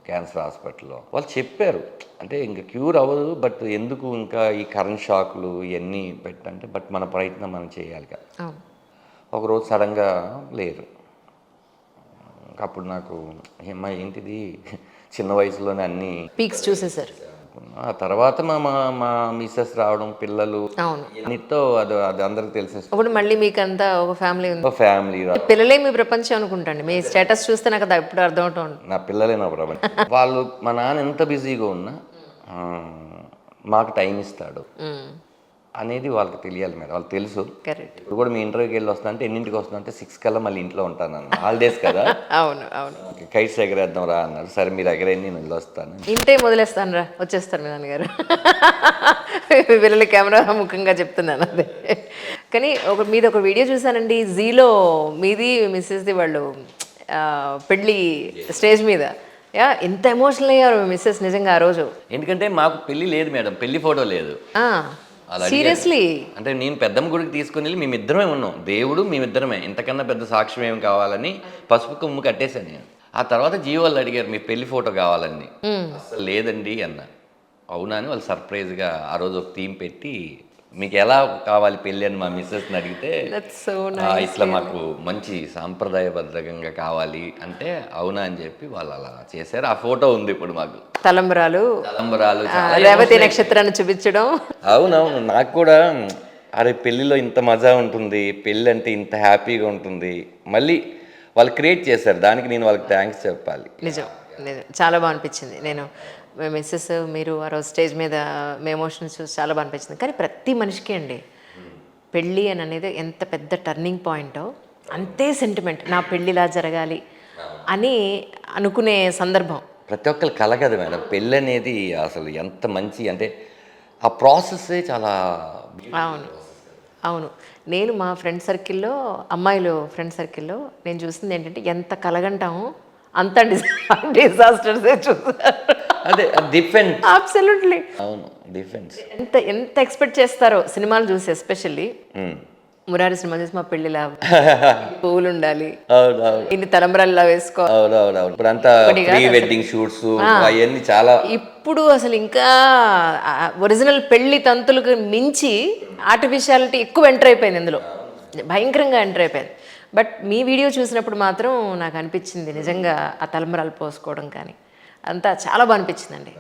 క్యాన్సర్ హాస్పిటల్లో వాళ్ళు చెప్పారు. అంటే ఇంకా క్యూర్ అవ్వదు, బట్ ఎందుకు ఇంకా ఈ కరెంట్ షాక్లు ఇవన్నీ పెట్టంటే, బట్ మన ప్రయత్నం మనం చేయాలి కదా. ఒకరోజు సడన్గా లేరు. అప్పుడు నాకు ఏంటిది చిన్న వయసులోనే అన్ని పీక్స్ చూసేసారు. ఆ తర్వాత మా మిస్సెస్ రావడం, పిల్లలు, అన్నిటితో అది అందరికి తెలిసేసి. ఇప్పుడు మళ్ళీ మీకు అంతా ఒక ఫ్యామిలీ ఉంది. ఫ్యామిలీ, పిల్లలే మీ ప్రపంచం అనుకుంటాండి. మీ స్టేటస్ చూస్తే నాకు అది ఎప్పుడు అర్థం అవుతుంది. నా పిల్లలే నా ప్రపంచం. వాళ్ళు, మా నాన్న ఎంత బిజీగా ఉన్నా మాకు టైం ఇస్తాడు అనేది వాళ్ళకి తెలియాలి మేడం. వాళ్ళకి తెలుసు. ఇప్పుడు కూడా మీ ఇంటర్వ్యూకి వెళ్ళి వస్తా అంటే ఎన్నింటికి వస్తున్నా అంటే 6 కల్లా మళ్ళీ ఇంట్లో ఉంటాను అన్న. హాలిడేస్ కదా. అవును. కైట్స్ ఎగరేద్దాం రా అన్నారు. సరే మీరు ఎగరేయండి, నేను వెళ్ళి వస్తాను. ఇంటే వదిలేస్తాను రా, వచ్చేస్తాను మీ నాన్నగారు. పిల్లల కెమెరా ముఖంగా చెప్తున్నాను అదే. కానీ మీది ఒక వీడియో చూసానండి, జీలో మీది మిస్సెస్ది వాళ్ళు పెళ్ళి స్టేజ్ మీద. ఎంత ఎమోషనల్ అయ్యారు మిస్సెస్ నిజంగా ఆ రోజు. ఎందుకంటే మాకు పెళ్లి లేదు మేడం, పెళ్లి ఫోటో లేదు. సీరియస్లీ? అంటే నేను పెద్దమ్మ గుడికి తీసుకుని వెళ్ళి మేమిద్దరమే ఉన్నాం, దేవుడు మేమిద్దరమే, ఇంతకన్నా పెద్ద సాక్ష్యం ఏమి కావాలని పసుపు కొమ్ము కట్టేశాను నేను. ఆ తర్వాత జీవో వాళ్ళు అడిగారు మీ పెళ్లి ఫోటో కావాలని. అసలు లేదండి అన్న. అవునా అని వాళ్ళు సర్ప్రైజ్గా ఆ రోజు ఒక థీమ్ పెట్టి మీకు ఎలా కావాలి పెళ్ళి అని మా మిస్సెస్ని అడిగితే, ఇట్లా మాకు మంచి సాంప్రదాయబద్ధంగా కావాలి అంటే అవునా అని చెప్పి వాళ్ళు అలా చేశారు. ఆ ఫోటో ఉంది ఇప్పుడు మాకు. తలంబరాలు రేవతి నక్షత్రాన్ని చూపించడం. అవునవును, నాకు కూడా అరే పెళ్ళిలో ఇంత మజా ఉంటుంది, పెళ్ళి అంటే ఇంత హ్యాపీగా ఉంటుంది, మళ్ళీ వాళ్ళు క్రియేట్ చేశారు. దానికి నేను వాళ్ళకి థ్యాంక్స్ చెప్పాలి. నిజం, చాలా బాగా అనిపించింది. నేను మిస్సెస్ మీరు ఆ రోజు స్టేజ్ మీద మీ ఎమోషన్స్ చూసి చాలా బాగా అనిపించింది. కానీ ప్రతి మనిషికి అండి పెళ్ళి అని అనేది ఎంత పెద్ద టర్నింగ్ పాయింటో అంతే సెంటిమెంట్. నా పెళ్ళిలా జరగాలి అని అనుకునే సందర్భం ప్రతి ఒక్కరు కల కదా మేడం. పెళ్ళి అనేది అసలు ఎంత మంచి అంటే ఆ ప్రాసెస్సే చాలా. అవును. నేను మా ఫ్రెండ్ సర్కిల్లో, అమ్మాయిలు ఫ్రెండ్ సర్కిల్లో నేను చూసింది ఏంటంటే, ఎంత కలగంటామో అంత డిజాస్టర్సే చూసారు. అదే డిఫెన్స్. అబ్సల్యూట్లీ. అవును, డిఫెన్స్. ఎంత ఎక్స్పెక్ట్ చేస్తారో సినిమాలు చూసి. ఎస్పెషల్లీ మురారి సినిమా చూసి మా పెళ్లిలా పువ్వులు ఉండాలి, ఇన్ని తలంబరాల్లా వేసుకో. ఇప్పుడంతా ప్రీ వెడ్డింగ్ షూట్స్ అవన్నీ చాలా. ఇప్పుడు అసలు ఇంకా ఒరిజినల్ పెళ్లి తంతులకు మించి ఆర్టిఫిషియాలిటీ ఎక్కువ ఎంటర్ అయిపోయింది ఇందులో, భయంకరంగా ఎంటర్ అయిపోయింది. బట్ మీ వీడియో చూసినప్పుడు మాత్రం నాకు అనిపించింది నిజంగా ఆ తలంబరాలు పోసుకోవడం కానీ అంతా చాలా బాగా అనిపించిందండి.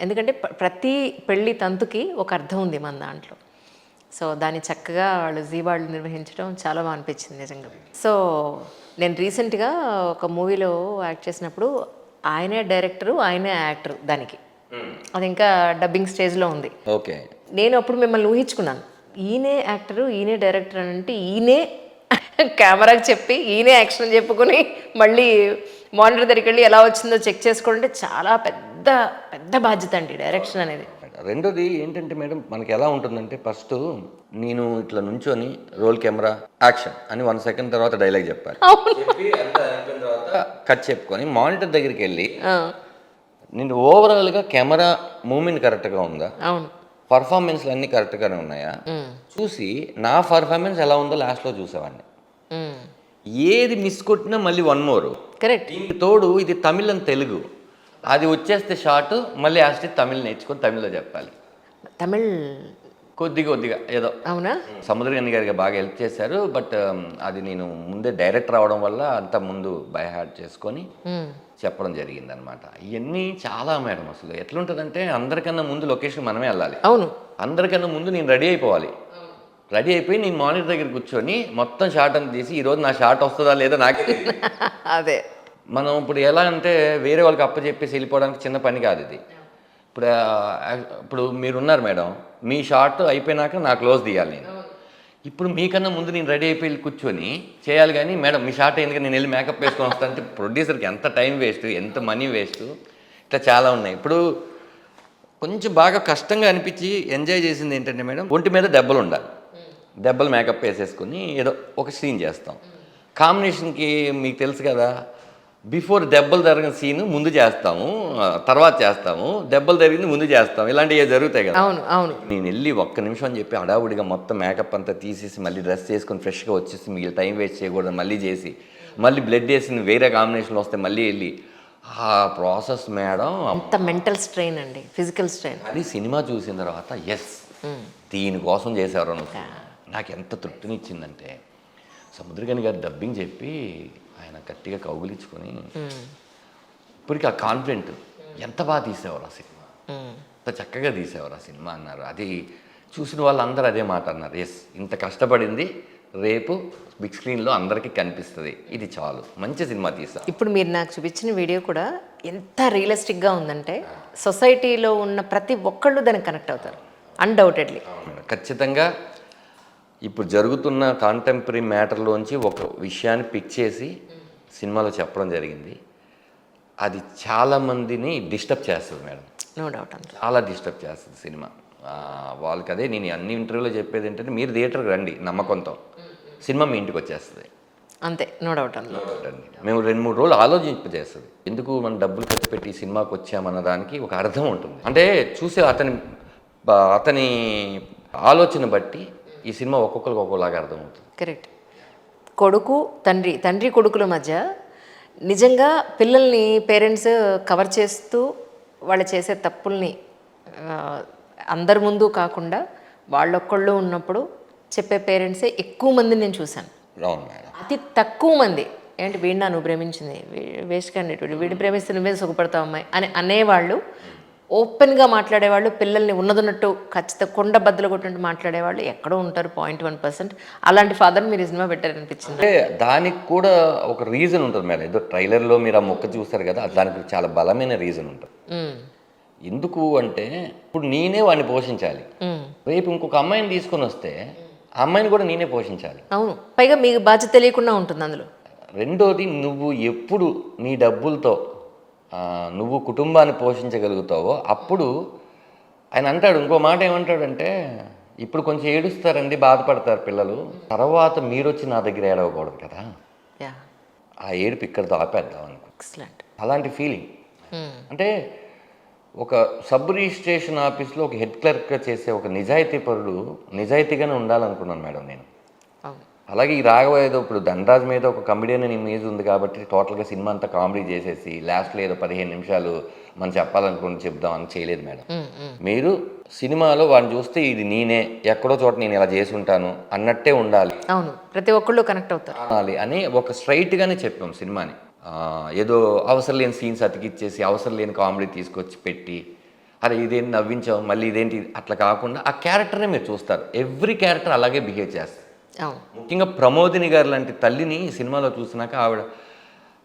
ఎందుకంటే ప్రతి పెళ్లి తంతుకి ఒక అర్థం ఉంది మన దాంట్లో. సో దాన్ని చక్కగా వాళ్ళు జీ వాళ్ళు నిర్వహించడం చాలా బాగా అనిపించింది నిజంగా. సో నేను రీసెంట్గా ఒక మూవీలో యాక్ట్ చేసినప్పుడు ఆయనే డైరెక్టరు, ఆయనే యాక్టరు దానికి. అది ఇంకా డబ్బింగ్ స్టేజ్లో ఉంది. ఓకే. నేను అప్పుడు మిమ్మల్ని ఊహించుకున్నాను, ఈయనే యాక్టరు, ఈయనే డైరెక్టర్ అని అంటే ఈయనే కెమెరాకి చెప్పి ఈయనే యాక్షన్ చెప్పుకొని మళ్ళీ మానిటర్ దగ్గరికి వెళ్ళి ఎలా వచ్చిందో చెక్ చేసుకోవాలంటే చాలా పెద్ద పెద్ద బాధ్యత అండి డైరెక్షన్ అనేది. రెండోది ఏంటంటే మేడం, మనకి ఎలా ఉంటుందంటే ఫస్ట్ నేను ఇట్లా నుంచొని రోల్ కెమెరా యాక్షన్ అని 1 సెకండ్ తర్వాత డైలాగ్ చెప్పాలి. చెప్పి అంతా అయిపోయిన తర్వాత కట్ చెప్పుకొని మానిటర్ దగ్గరికి వెళ్ళి నేను ఓవరాల్గా కెమెరా మూమెంట్ కరెక్ట్గా ఉందా, అవును, పర్ఫార్మెన్స్లు అన్నీ కరెక్ట్గానే ఉన్నాయా చూసి నా పర్ఫార్మెన్స్ ఎలా ఉందో లాస్ట్లో చూసేవాడిని. ఏది మిస్ కొట్టినా మళ్ళీ 1 మోర్. కరెక్ట్. దీనికి తోడు ఇది తమిళ్ అండ్ తెలుగు, అది వచ్చేస్తే షార్ట్ మళ్ళీ యాస్టి తమిళ్ నేర్చుకొని తమిళ్లో చెప్పాలి. తమిళ్ కొద్దిగా ఏదో. అవునా? సముద్రగని గారికి బాగా హెల్ప్ చేశారు. బట్ అది నేను ముందే డైరెక్టర్ అవడం వల్ల అంత ముందు బై హార్ట్ చేసుకొని చెప్పడం జరిగింది అనమాట. ఇవన్నీ చాలా మేడం అసలు ఎట్లుంటుందంటే అందరికన్నా ముందు లొకేషన్ మనమే వెళ్ళాలి. అవును, అందరికన్నా ముందు నేను రెడీ అయిపోవాలి. రెడీ అయిపోయి నేను మానిటర్ దగ్గర కూర్చొని మొత్తం షార్ట్ అని తీసి ఈరోజు నా షార్ట్ వస్తుందా లేదా నాకే అదే. మనం ఇప్పుడు ఎలా అంటే వేరే వాళ్ళకి అప్పచెప్పేసి వెళ్ళిపోవడానికి చిన్న పని కాదు ఇది. ఇప్పుడు మీరున్నారు మేడం, మీ షార్ట్ అయిపోయినాక నా క్లోజ్ తీయాలి నేను. ఇప్పుడు మీకన్నా ముందు నేను రెడీ అయిపోయి కూర్చొని చేయాలి. కానీ మేడం మీ షార్ట్ అయింది నేను వెళ్ళి మేకప్ వేసుకొని వస్తాను అంటే ప్రొడ్యూసర్కి ఎంత టైం వేస్ట్, ఎంత మనీ వేస్ట్, ఇట్లా చాలా ఉన్నాయి. ఇప్పుడు కొంచెం బాగా కష్టంగా అనిపించి ఎంజాయ్ చేసింది ఏంటంటే మేడం, ఒంటి మీద దెబ్బలు ఉండాలి. దెబ్బలు మేకప్ వేసేసుకుని ఏదో ఒక సీన్ చేస్తాం. కాంబినేషన్కి మీకు తెలుసు కదా, బిఫోర్ దెబ్బలు జరిగిన సీన్ ముందు చేస్తాము, తర్వాత చేస్తాము, దెబ్బలు జరిగింది ముందు చేస్తాము, ఇలాంటివి జరుగుతాయి కదా. అవును అవును. నేను వెళ్ళి 1 నిమిషం అని చెప్పి హడావుడిగా మొత్తం మేకప్ అంతా తీసేసి మళ్ళీ డ్రెస్ చేసుకొని ఫ్రెష్గా వచ్చేసి మిగిలిన టైం వేస్ట్ చేయకూడదు మళ్ళీ చేసి మళ్ళీ బ్లడ్ వేసి వేరే కాంబినేషన్లో వస్తే మళ్ళీ వెళ్ళి ఆ ప్రాసెస్ మేడం అంత మెంటల్ స్ట్రెయిన్ అండి, ఫిజికల్ స్ట్రెయిన్. అది సినిమా చూసిన తర్వాత ఎస్ దీనికోసం చేశారు నాకు ఎంత తృప్తినిచ్చిందంటే, సముద్రగని గారు డబ్బింగ్ చెప్పి ఆయన గట్టిగా కౌగులించుకొని ఇప్పటికీ ఆ కాన్ఫిడెంట్ ఎంత బాగా తీసేవారు ఆ సినిమా, ఎంత చక్కగా తీసేవారు ఆ సినిమా అన్నారు. అది చూసిన వాళ్ళందరూ అదే మాట అన్నారు, ఎస్ ఇంత కష్టపడింది రేపు బిగ్ స్క్రీన్లో అందరికీ కనిపిస్తుంది, ఇది చాలు, మంచి సినిమా తీసా. ఇప్పుడు మీరు నాకు చూపించిన వీడియో కూడా ఎంత రియలిస్టిక్గా ఉందంటే సొసైటీలో ఉన్న ప్రతి ఒక్కళ్ళు దానికి కనెక్ట్ అవుతారు అన్డౌటెడ్లీ. ఖచ్చితంగా ఇప్పుడు జరుగుతున్న కాంటెంపరీ మ్యాటర్లోంచి ఒక విషయాన్ని పిక్ చేసి సినిమాలో చెప్పడం జరిగింది. అది చాలామందిని డిస్టర్బ్ చేస్తుంది మేడం, నో డౌట్ అంత చాలా డిస్టర్బ్ చేస్తుంది సినిమా వాళ్ళకి. అదే నేను అన్ని ఇంటర్వ్యూలో చెప్పేది ఏంటంటే, మీరు థియేటర్కి రండి నమ్మకంతో, సినిమా మీ ఇంటికి వచ్చేస్తుంది అంతే, నో డౌట్ అండి. మేము 2-3 రోజులు ఆలోచింపజేస్తుంది. ఎందుకు మనం డబ్బులు ఖర్చు పెట్టి సినిమాకి వచ్చామన్న దానికి ఒక అర్థం ఉంటుంది. అంటే చూసే అతని ఆలోచన బట్టి ఈ సినిమా ఒక్కొక్కరికి ఒక్కొక్కలాగా అర్థమవుతుంది. కరెక్ట్. కొడుకు తండ్రి కొడుకుల మధ్య నిజంగా పిల్లల్ని పేరెంట్స్ కవర్ చేస్తూ వాళ్ళు చేసే తప్పుల్ని అందరి ముందు కాకుండా వాళ్ళొక్కళ్ళు ఉన్నప్పుడు చెప్పే పేరెంట్సే ఎక్కువ మందిని నేను చూశాను. అవును మేడం. అతి తక్కువ మంది ఏంటి వీడినా నువ్వు ప్రేమించింది వేస్ట్ క్యాండిడేట్, వీడిని ప్రేమిస్తే నువ్వే సుఖపడతావు అమ్మాయి అని అనేవాళ్ళు, ఓపెన్గా మాట్లాడేవాళ్ళు, పిల్లల్ని ఉన్నదన్నట్టు ఖచ్చితంగా కొండ బద్దలు కొట్టినట్టు మాట్లాడేవాళ్ళు ఎక్కడో ఉంటారు 0.1%. అలాంటి ఫాదర్ మీరు సినిమా పెట్టారనిపించింది. అంటే దానికి కూడా ఒక రీజన్ ఉంటుంది మేడం. ఏదో ట్రైలర్లో మీరు ఆ మొక్క చూస్తారు కదా, దానికి చాలా బలమైన రీజన్ ఉంటుంది. ఎందుకు అంటే ఇప్పుడు నేనే వాడిని పోషించాలి, రేపు ఇంకొక అమ్మాయిని తీసుకొని వస్తే ఆ అమ్మాయిని కూడా నేనే పోషించాలి. అవును, పైగా మీకు బాధ్యత తెలియకుండా ఉంటుంది అందులో. రెండోది, నువ్వు ఎప్పుడు నీ డబ్బులతో నువ్వు కుటుంబాన్ని పోషించగలుగుతావో అప్పుడు ఆయన అంటాడు, ఇంకో మాట ఏమంటాడంటే, ఇప్పుడు కొంచెం ఏడుస్తారండి, బాధపడతారు పిల్లలు, తర్వాత మీరు వచ్చి నా దగ్గర ఏడవకూడదు కదా, ఆ ఏడుపు ఇక్కడితో ఆపేద్దాం అనుకో. ఎక్సలెంట్. అలాంటి ఫీలింగ్. అంటే ఒక సబ్ రిజిస్ట్రేషన్ ఆఫీస్లో ఒక హెడ్ క్లర్క్గా చేసే ఒక నిజాయితీ పరుడు నిజాయితీగానే ఉండాలనుకున్నాను మేడం నేను. అలాగే ఈ రాఘవ ఏదో ఇప్పుడు ధనరాజ్ మీద ఒక కమెడియన్ అని ఇమేజ్ ఉంది కాబట్టి టోటల్గా సినిమా అంతా కామెడీ చేసేసి లాస్ట్లో ఏదో 15 నిమిషాలు మనం చెప్పాలనుకుని చెప్దాం అని చేయలేదు మేడం. మీరు సినిమాలో వాడిని చూస్తే ఇది నేనే, ఎక్కడో చోట నేను ఇలా చేసి ఉంటాను అన్నట్టే ఉండాలి. అవును, ప్రతి ఒక్కళ్ళు కనెక్ట్ అవుతారు అని ఒక స్ట్రైట్గానే చెప్పాం సినిమాని. ఏదో అవసరం లేని సీన్స్ అతికిచ్చేసి అవసరం లేని కామెడీ తీసుకొచ్చి పెట్టి అరే ఇదేంటి నవ్వించావు మళ్ళీ ఇదేంటి అట్లా కాకుండా ఆ క్యారెక్టర్నే మీరు చూస్తారు. ఎవ్రీ క్యారెక్టర్ అలాగే బిహేవ్ చేస్తారు. అవును. ముఖ్యంగా ప్రమోదిని గారు లాంటి తల్లిని సినిమాలో చూసినాక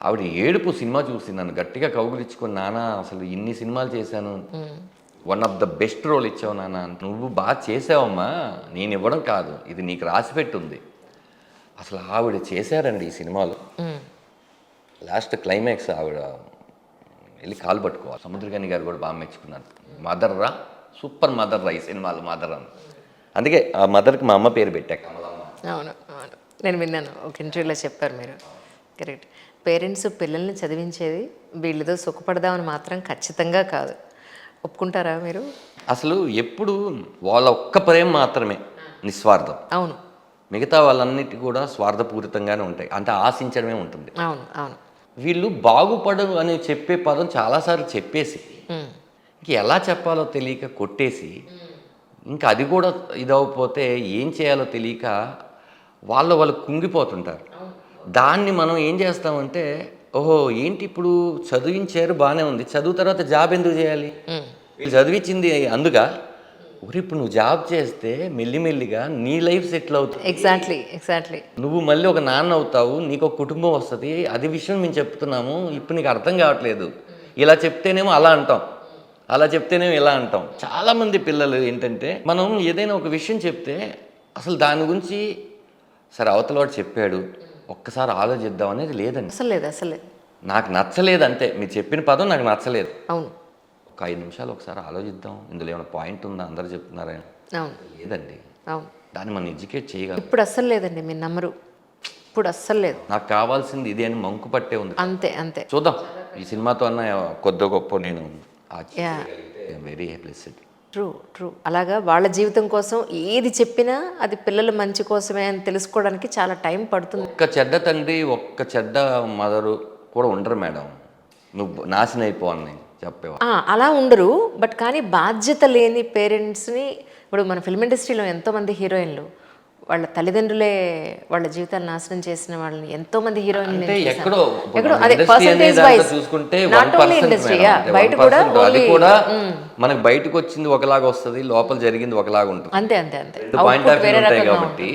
ఆవిడ ఏడుపు సినిమా చూసి నన్ను గట్టిగా కౌగులించుకొని, నాన్న అసలు ఇన్ని సినిమాలు చేశాను, one of the best role ఇచ్చావు నాన్న, నువ్వు బాగా చేసావమ్మా, నేను ఇవ్వడం కాదు, ఇది నీకు రాసిపెట్టుంది. అసలు ఆవిడ చేశారండి ఈ సినిమాలో. లాస్ట్ క్లైమాక్స్ ఆవిడ వెళ్ళి కాలు పట్టుకోవాలి. సముద్రకని గారు కూడా బాగా మెచ్చుకున్నారు. మదర్రా, సూపర్ మదర్రా ఈ సినిమాలో మదర్ అని. అందుకే ఆ మదర్కి మా అమ్మ పేరు పెట్టా, కమలమ్మ. అవును అవును, నేను విన్నాను, ఒక ఇంటర్వ్యూలో చెప్పారు మీరు. కరెక్ట్. పేరెంట్స్ పిల్లల్ని చదివించేది వీళ్ళతో సుఖపడదామని మాత్రం ఖచ్చితంగా కాదు. ఒప్పుకుంటారా మీరు? అసలు ఎప్పుడు వాళ్ళ ఒక్క ప్రేమ మాత్రమే నిస్వార్థం. అవును. మిగతా వాళ్ళన్నిటి కూడా స్వార్థపూరితంగానే ఉంటాయి, అంటే ఆశించడమే ఉంటుంది. అవును అవును. వీళ్ళు బాగుపడరు అని చెప్పే పదం చాలాసార్లు చెప్పేసి ఇంక ఎలా చెప్పాలో తెలియక కొట్టేసి, ఇంకా అది కూడా ఇదవకపోతే ఏం చేయాలో తెలియక వాళ్ళు కుంగిపోతుంటారు. దాన్ని మనం ఏం చేస్తామంటే, ఓహో ఏంటి ఇప్పుడు చదివించారు బాగానే ఉంది, చదువు తర్వాత జాబ్ ఎందుకు చేయాలి, వీళ్ళు చదివించింది అందుక, ఇప్పుడు నువ్వు జాబ్ చేస్తే మెల్లిమెల్లిగా నీ లైఫ్ సెటిల్ అవుతుంది. ఎగ్జాక్ట్లీ. నువ్వు మళ్ళీ ఒక నాన్న అవుతావు, నీకు ఒక కుటుంబం వస్తుంది. అది విషయం మేము చెప్తున్నాము, ఇప్పుడు నీకు అర్థం కావట్లేదు. ఇలా చెప్తేనేమో అలా అంటాం, అలా చెప్తేనేమో ఇలా అంటాం. చాలామంది పిల్లలు ఏంటంటే, మనం ఏదైనా ఒక విషయం చెప్తే అసలు దాని గురించి సరే అవతలవాడు చెప్పాడు ఒక్కసారి ఆలోచిద్దాం అనేది లేదండి. అసలు లేదు. నాకు నచ్చలేదు అంతే, మీరు చెప్పిన పదం నాకు నచ్చలేదు. అవును. ఒక 5 నిమిషాలు ఒకసారి ఆలోచిద్దాం, ఇందులో ఏమైనా పాయింట్ ఉందా, అందరూ చెప్తున్నారా? అవును. లేదండి. అవును. దాన్ని మనం ఎడ్యుకేట్ చేయగలం. ఇప్పుడు అస్సలు లేదండి, మీరు నమ్మరు, ఇప్పుడు అస్సలు లేదు. నాకు కావాల్సింది ఇది అని మంకు పట్టే ఉంది. అంతే. చూద్దాం ఈ సినిమాతో అన్న కొద్ది గొప్ప నేను వెరీ బ్లెస్డ్. ట్రూ. అలాగా వాళ్ళ జీవితం కోసం ఏది చెప్పినా అది పిల్లల మంచి కోసమే అని తెలుసుకోవడానికి చాలా టైం పడుతుంది. ఒక్క చెడ్డ తండ్రి, ఒక్క చెడ్డ మదరు కూడా ఉండరు మేడం, నువ్వు నాశనం అయిపోవని చెప్పేవా. అలా ఉండరు, బట్ కానీ బాధ్యత లేని పేరెంట్స్ని, ఇప్పుడు మన ఫిల్మ్ ఇండస్ట్రీలో ఎంతోమంది హీరోయిన్లు వాళ్ళ తల్లిదండ్రులే వాళ్ళ జీవితాలు నాశనం చేసిన వాళ్ళని ఎంతోమంది హీరోయిన్లు ఎక్కడో అదే పర్సెంటేజ్ వైస్ చూసుకుంటే నాట్ ఓన్లీ ఇండస్ట్రీ, బయట కూడా అది కూడా మనకు బయటకు వచ్చింది ఒకలాగా వస్తుంది, లోపల జరిగింది ఒకలాగా ఉంటుంది. అంతే. పాయింట్ ఆఫ్ వ్యూ ఉంటాయి కాబట్టి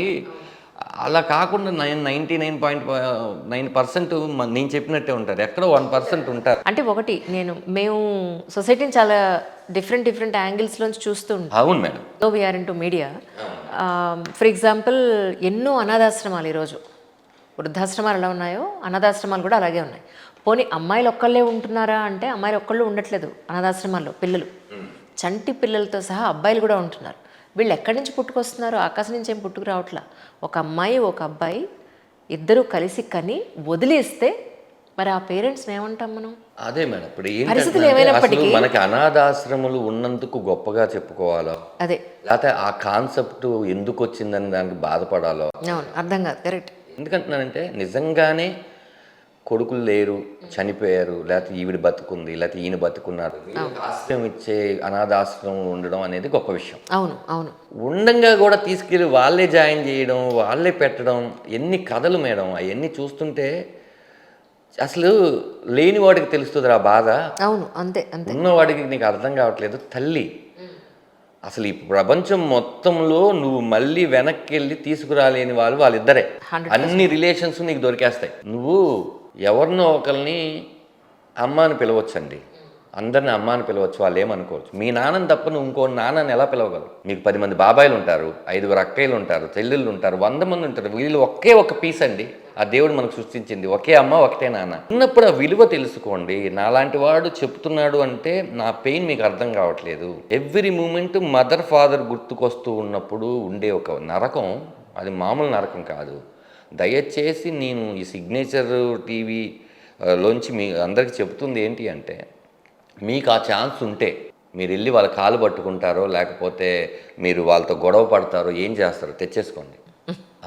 అలా కాకుండా 99.9% నేను చెప్పినట్టే ఉంటారు, ఎక్కడో 1% ఉంటారు. అంటే ఒకటి మేము సొసైటీని చాలా డిఫరెంట్ యాంగిల్స్లోంచి చూస్తూ ఉంటాం. అవును మేడం. So we are into media. For example ఎన్నో అనాథాశ్రమాలు ఈరోజు, వృద్ధాశ్రమాలు ఎలా ఉన్నాయో అనాథాశ్రమాలు కూడా అలాగే ఉన్నాయి. పోనీ అమ్మాయిలు ఒక్కళ్ళే ఉంటున్నారా అంటే అమ్మాయిలు ఒక్కళ్ళు ఉండట్లేదు అనాథాశ్రమాల్లో. పిల్లలు, చంటి పిల్లలతో సహా అబ్బాయిలు కూడా ఉంటున్నారు. వీళ్ళు ఎక్కడి నుంచి పుట్టుకొస్తున్నారు, ఆకాశం నుంచి ఏం పుట్టుకు రావట్లా. ఒక అమ్మాయి ఒక అబ్బాయి ఇద్దరూ కలిసి కని వదిలేస్తే మరి ఆ పేరెంట్స్ ఏమంటాం మనం? అదే మేడం, ఇప్పుడు పరిస్థితులు ఏమైనప్పటికీ మనకి అనాథాశ్రమాలు ఉన్నందుకు గొప్పగా చెప్పుకోవాలో, అదే లేకపోతే ఆ కాన్సెప్ట్ ఎందుకు వచ్చిందని దానికి బాధపడాలో అర్థం కాదు. కరెక్ట్. ఎందుకంటున్నానంటే నిజంగానే కొడుకులు లేరు, చనిపోయారు, లేకపోతే ఈవిడ బతుకుంది, లేకపోతే ఈయన బతుకున్నారు, ఆశ్రయం ఇచ్చే అనాథాశ్రమం ఉండడం అనేది గొప్ప విషయం. అవును. ఉండంగా కూడా తీసుకెళ్ళి వాళ్ళే జాయిన్ చేయడం, వాళ్ళే పెట్టడం, ఎన్ని కథలు మేడం. అవన్నీ చూస్తుంటే అసలు లేని వాడికి తెలుస్తుంది ఆ బాధ. అవును, అంతే. ఉన్నవాడికి నీకు అర్థం కావట్లేదు. తల్లి అసలు ఈ ప్రపంచం మొత్తంలో నువ్వు మళ్ళీ వెనక్కి వెళ్ళి తీసుకురాలేని వాళ్ళిద్దరే. అన్ని రిలేషన్స్ నీకు దొరికేస్తాయి. నువ్వు ఎవరినో ఒకరిని అమ్మ అని పిలవచ్చండి, అందరిని అమ్మ అని పిలవచ్చు, వాళ్ళు ఏమనుకోవచ్చు. మీ నాన్నని తప్ప నువ్వు ఇంకో నాన్నని ఎలా పిలవగలవు? మీకు 10 మంది బాబాయిలు ఉంటారు, 5 అక్కయ్యలు ఉంటారు, చెల్లెళ్ళు ఉంటారు, 100 మంది ఉంటారు. వీళ్ళు ఒకే ఒక పీస్ అండి, ఆ దేవుడు మనకు సృష్టించింది. ఒకే అమ్మ ఒకటే నాన్న. ఉన్నప్పుడు ఆ విలువ తెలుసుకోండి. నాలాంటి వాడు చెప్తున్నాడు అంటే నా పెయిన్ మీకు అర్థం కావట్లేదు. ఎవ్రీ మూమెంట్ మదర్ ఫాదర్ గుర్తుకొస్తూ ఉన్నప్పుడు ఉండే ఒక నరకం, అది మామూలు నరకం కాదు. దయచేసి నేను ఈ సిగ్నేచర్ టీవీ లోంచి మీ అందరికీ చెప్తుంది ఏంటి అంటే, మీకు ఆ ఛాన్స్ ఉంటే మీరు వెళ్ళి వాళ్ళ కాలు పట్టుకుంటారో, లేకపోతే మీరు వాళ్ళతో గొడవ పడతారో, ఏం చేస్తారో తెచ్చేసుకోండి.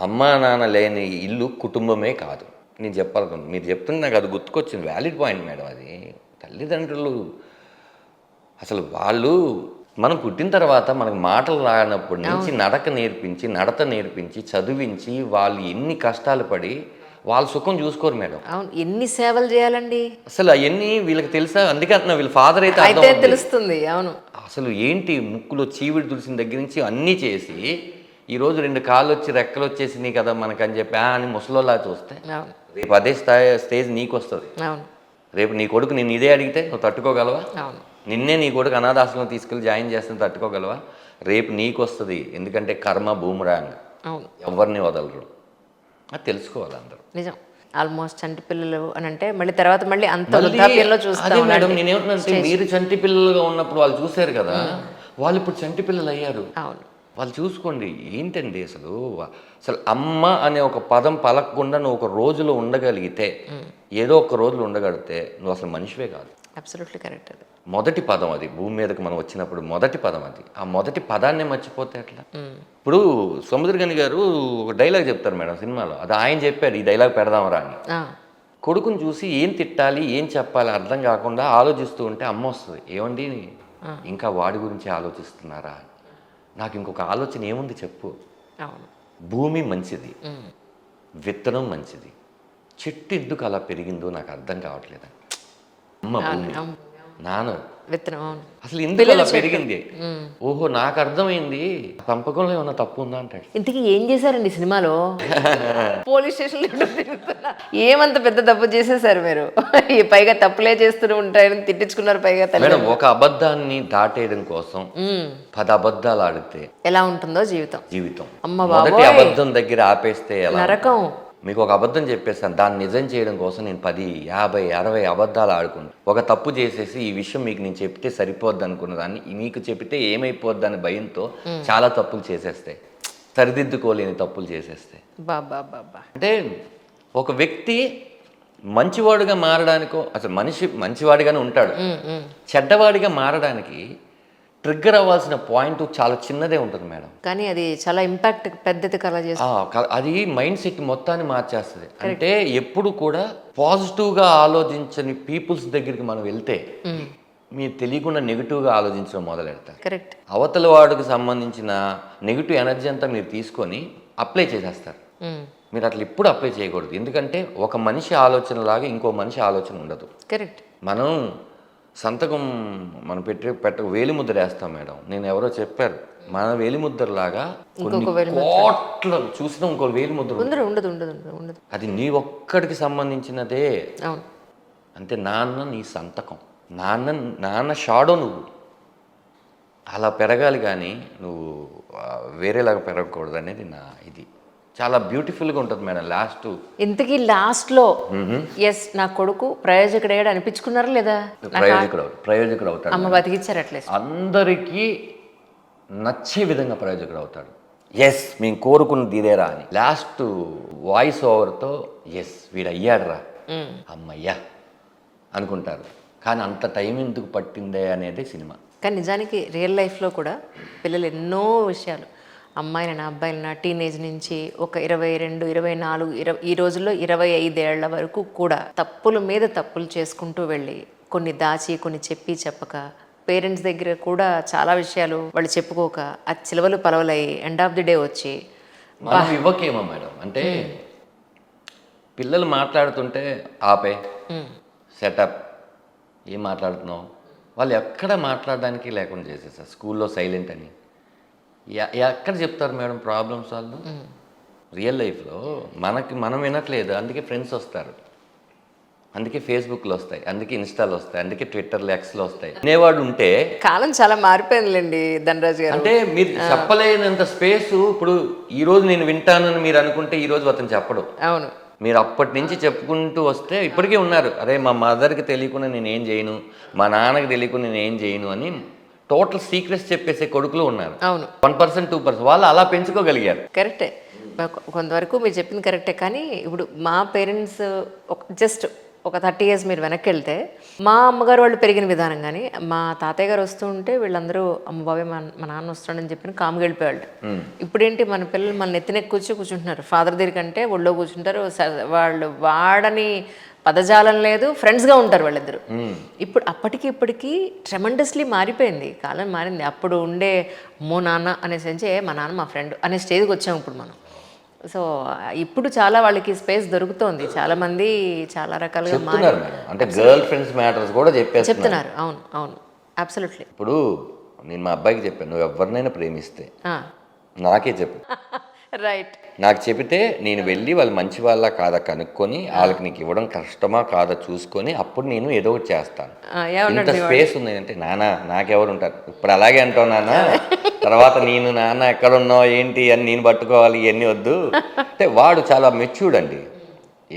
అమ్మా నాన్న లేని ఇల్లు కుటుంబమే కాదు. నేను చెప్పాలనుకుంటున్నాను, మీరు చెప్తుంటే నాకు అది గుర్తుకొచ్చింది. వ్యాలిడ్ పాయింట్ మేడం అది. తల్లిదండ్రులు అసలు వాళ్ళు మనం పుట్టిన తర్వాత మనకు మాటలు రానప్పటి నుంచి నడక నేర్పించి, నడత నేర్పించి, చదివించి, వాళ్ళు ఎన్ని కష్టాలు పడి వాళ్ళ సుఖం చూసుకోరు మేడం. అవును, ఎన్ని సేవలు చేయాలండి అసలు అవన్నీ వీళ్ళకి తెలుసా? అందుకే అంటున్నా, వీళ్ళ ఫాదర్ అయితే అయితే తెలుస్తుంది. అవును, అసలు ఏంటి ముక్కులో చీవిడి తుడిసిన దగ్గర నుంచి అన్నీ చేసి ఈరోజు 2 కాళ్ళు వచ్చి రెక్కలు వచ్చేసినాయి కదా మనకని చెప్పి అని ముసలోలా చూస్తే అవును, రేపు అదే స్టేజ్ నీకు వస్తుంది. అవును, రేపు నీ కొడుకు నేను ఇదే అడిగితే నువ్వు తట్టుకోగలవా? అవును, నిన్నే నీ కొడుకు అనాథాశ్రమం తీసుకెళ్ళి జాయిన్ చేస్తే తట్టుకోగలవా? రేపు నీకు వస్తుంది. ఎందుకంటే కర్మ బూమరాంగ్, అవును, ఎవరిని వదలరు. అది తెలుసుకోవాలి అందరూ. నిజం. ఆల్మోస్ట్ చంటి పిల్లలు అని అంటే మళ్ళీ తర్వాత మళ్ళీ అంత వృద్ధాప్యంలో అదే చూస్తాం. మేడం, నేనేమంటున్నానంటే మీరు చంటి పిల్లలుగా ఉన్నప్పుడు వాళ్ళు చూశారు కదా, వాళ్ళు ఇప్పుడు చంటి పిల్లలు అయ్యారు. అవును, వాళ్ళు చూసుకోండి. ఏంటండి అసలు అసలు అమ్మ అనే ఒక పదం పలకకుండా నువ్వు ఒక రోజులో ఉండగలిగితే, ఏదో ఒక రోజులో ఉండగలిగితే నువ్వు అసలు మనిషివే కాదు. Absolutely correct. అది మొదటి పదం, అది భూమి మీదకి మనం వచ్చినప్పుడు మొదటి పదం అది. ఆ మొదటి పదాన్నే మర్చిపోతే ఎట్లా? ఇప్పుడు సముద్రగని గారు ఒక డైలాగ్ చెప్తారు మేడం సినిమాలో, అది ఆయన చెప్పాడు, ఈ డైలాగ్ పెడదామరా అని. కొడుకుని చూసి ఏం తిట్టాలి ఏం చెప్పాలి అర్థం కాకుండా ఆలోచిస్తూ ఉంటే అమ్మ వస్తుంది, ఏమండి ఇంకా వాడి గురించి ఆలోచిస్తున్నారా? నాకు ఇంకొక ఆలోచన ఏముంది చెప్పు. అవును, భూమి మంచిది, విత్తనం మంచిది, చెట్టు ఎందుకు అలా పెరిగిందో నాకు అర్థం కావట్లేదు. అమ్మ భూమి, నాన్న విత్తనం. అవును, అసలు ఎందుకు అలా పెరిగింది? ఓహో, నాకు అర్థమైంది, పెంపకంలో ఏమన్నా తప్పు ఉందా అంటాడు. ఇంతకీ ఏం చేశారండి సినిమాలో? పోలీస్ స్టేషన్లో ఏమంత పెద్ద తప్పు చేసేసారు మీరు? పైగా తప్పులే చేస్తూ ఉంటారని తిట్టించుకున్నారు. పైగా మేడం, ఒక అబద్ధాన్ని దాటేయడం కోసం 10 అబద్ధాలు ఆడితే ఎలా ఉంటుందో జీవితం. అమ్మ మొదటి బాబోయ్, అబద్ధం దగ్గర ఆపేస్తే ఎలా? నరకం. మీకు ఒక అబద్ధం చెప్పేస్తాను, దాన్ని నిజం చేయడం కోసం నేను 10, 50, 60 అబద్ధాలు ఆడుకుంటాను. ఒక తప్పు చేసేసి ఈ విషయం మీకు నేను చెప్తే సరిపోద్ది అనుకున్న దాన్ని మీకు చెప్తే ఏమైపోద్ది అని భయంతో చాలా తప్పులు చేసేస్తాయి, సరిదిద్దుకోలేని తప్పులు చేసేస్తాయి. బాబా బాబా. అంటే ఒక వ్యక్తి మంచివాడుగా మారడానికో, అసలు మనిషి మంచివాడిగానే ఉంటాడు, చెడ్డవాడిగా మారడానికి ట్రిగ్గర్ అవ్వాల్సిన పాయింట్ చాలా చిన్నదే ఉంటుంది మేడం, కానీ అది చాలా ఇంపాక్ట్ పెద్దది కల చేస్తుంది. అది మైండ్ సెట్ మొత్తాన్ని మార్చేస్తుంది. అంటే ఎప్పుడు కూడా పాజిటివ్గా ఆలోచించని పీపుల్స్ దగ్గరికి మనం వెళ్తే మీరు తెలియకుండా నెగిటివ్గా ఆలోచించడం మొదలెడతారు. కరెక్ట్. అవతల వాడికి సంబంధించిన నెగిటివ్ ఎనర్జీ అంతా మీరు తీసుకొని అప్లై చేసేస్తారు. మీరు అట్లా ఎప్పుడు అప్లై చేయకూడదు, ఎందుకంటే ఒక మనిషి ఆలోచన లాగా ఇంకో మనిషి ఆలోచన ఉండదు. కరెక్ట్. మనం సంతకం మనం వేలిముద్ర వేస్తాం మేడం. నేను ఎవరో చెప్పారు, మన వేలిముద్రలాగా కొన్ని కోట్ల చూసిన ఇంకో వేలిముద్ర ఉండదు. అది నీ ఒక్కడికి సంబంధించినదే. అవును. అంటే నాన్న నీ సంతకం, నాన్న షాడో, నువ్వు అలా పెరగాలి కానీ నువ్వు వేరేలాగా పెరగకూడదు అనేది నా ఇది. చాలా బ్యూటిఫుల్గా ఉంటుంది మేడం. ఇంతకీ లాస్ట్లో ఎస్ నా కొడుకు ప్రయోజకుడయ్యాడు అనిపించుకున్నారా లేదా? ప్రయోజకుడు అవుతాడు. అమ్మ బతికిచ్చారు అట్లే. అందరికీ నచ్చే విధంగా ప్రయోజకుడు అవుతాడు. ఎస్ మేము కోరుకున్నది ఇదేరా అని లాస్ట్ వాయిస్ ఓవర్తో ఎస్ వీడు అయ్యాడురా అమ్మయ్యా అనుకుంటారు. కానీ అంత టైం ఎందుకు పట్టిందే అనేది సినిమా. కానీ నిజానికి రియల్ లైఫ్లో కూడా పిల్లలు ఎన్నో విషయాలు, అమ్మాయిలైనా అబ్బాయిలైనా టీనేజ్ నుంచి ఒక 22, 24, ఈ రోజుల్లో 25 ఏళ్ల వరకు కూడా తప్పుల మీద తప్పులు చేసుకుంటూ వెళ్ళి కొన్ని దాచి కొన్ని చెప్పక పేరెంట్స్ దగ్గర కూడా చాలా విషయాలు వాళ్ళు చెప్పుకోక ఆ చిలవలు పలవలయ్యి ఎండ్ ఆఫ్ ది డే వచ్చి మనం ఇవ్వకేమో మేడం. అంటే పిల్లలు మాట్లాడుతుంటే ఆపే సెటప్, ఏం మాట్లాడుతున్నావు, వాళ్ళు ఎక్కడ మాట్లాడడానికి లేకుండా చేసేసారు. స్కూల్లో సైలెంట్ అని ఎక్కడ చెప్తారు మేడం ప్రాబ్లమ్స్ వాళ్ళు? రియల్ లైఫ్లో మనం వినట్లేదు, అందుకే ఫ్రెండ్స్ వస్తారు, అందుకే ఫేస్బుక్లో వస్తాయి, అందుకే ఇన్స్టాలో వస్తాయి, అందుకే ట్విట్టర్లో ఎక్స్లో వస్తాయి. వినేవాడు ఉంటే కాలం చాలా మారిపోయిందిలేండి ధనరాజు గారు. అంటే మీరు చెప్పలేనంత స్పేస్. ఇప్పుడు ఈరోజు నేను వింటానని మీరు అనుకుంటే ఈరోజు అతను చెప్పడు. అవును. మీరు అప్పటి నుంచి చెప్పుకుంటూ వస్తే ఇప్పటికే ఉన్నారు, అరే మా మదర్కి తెలియకుండా నేనేం చేయను, మా నాన్నకి తెలియకుండా నేనేం చేయను అని టోటల్ సీక్రెట్స్ చెప్పేసే కొడుకులు ఉన్నారు. అవును. 1%, 2% వాళ్ళు అలా పెంచుకోగలిగారు. కరెక్టే, కొంతవరకు మీరు చెప్పింది కరెక్టే. కానీ ఇప్పుడు మా పేరెంట్స్ జస్ట్ ఒక 30 years మీరు వెనక్కి వెళ్తే మా అమ్మగారు వాళ్ళు పెరిగిన విధానం కానీ, మా తాతయ్య గారు వస్తూ ఉంటే వీళ్ళందరూ అమ్మ బాబాయ్ మా నాన్న వస్తాడని చెప్పి కామ్గా వెళ్ళిపోయాళ్ళు. ఇప్పుడేంటి మన పిల్లలు మన నెత్తినెక్కి కూర్చుంటున్నారు, ఫాదర్ దగ్గర కంటే ఒళ్ళో కూర్చుంటారు, వాళ్ళు వాడని పదజాలం లేదు, ఫ్రెండ్స్గా ఉంటారు వాళ్ళిద్దరు. ఇప్పుడు అప్పటికి ఇప్పటికీ ట్రెమండస్లీ మారిపోయింది, కాలం మారింది. అప్పుడు ఉండే అమ్మో నాన్న అనే సెన్సే మా నాన్న మా ఫ్రెండ్ అనే స్టేజ్కి వచ్చాము ఇప్పుడు మనం. సో ఇప్పుడు చాలా వాళ్ళకి స్పేస్ దొరుకుతోంది, చాలా మంది చాలా రకాలుగా చెప్తున్నారు మేడం, అంటే గర్ల్ ఫ్రెండ్స్ మ్యాటర్స్ కూడా చెప్పేస్తున్నారు. చెప్తున్నారు. అవును అవును, అబ్సల్యూట్లీ. ఇప్పుడు నేను మా అబ్బాయికి చెప్పాను, నువ్వు ఎవరినైనా ప్రేమిస్తే నాకే చెప్పు. రైట్. నాకు చెబితే నేను వెళ్ళి వాళ్ళు మంచి వాళ్ళ కాదా కనుక్కొని వాళ్ళకి నీకు ఇవ్వడం కష్టమా కాదా చూసుకొని అప్పుడు నేను ఏదో ఒకటి చేస్తాను. ఇంత స్పేస్ ఉంది అంటే నాన్న నాకెవరు ఉంటారు, ఇప్పుడు అలాగే అంటావు నాన్న, తర్వాత నేను నాన్న ఎక్కడున్నావు ఏంటి అని నేను పట్టుకోవాలి, ఇవన్నీ వద్దు అంటే. వాడు చాలా మెచ్యూర్డ్ అండి,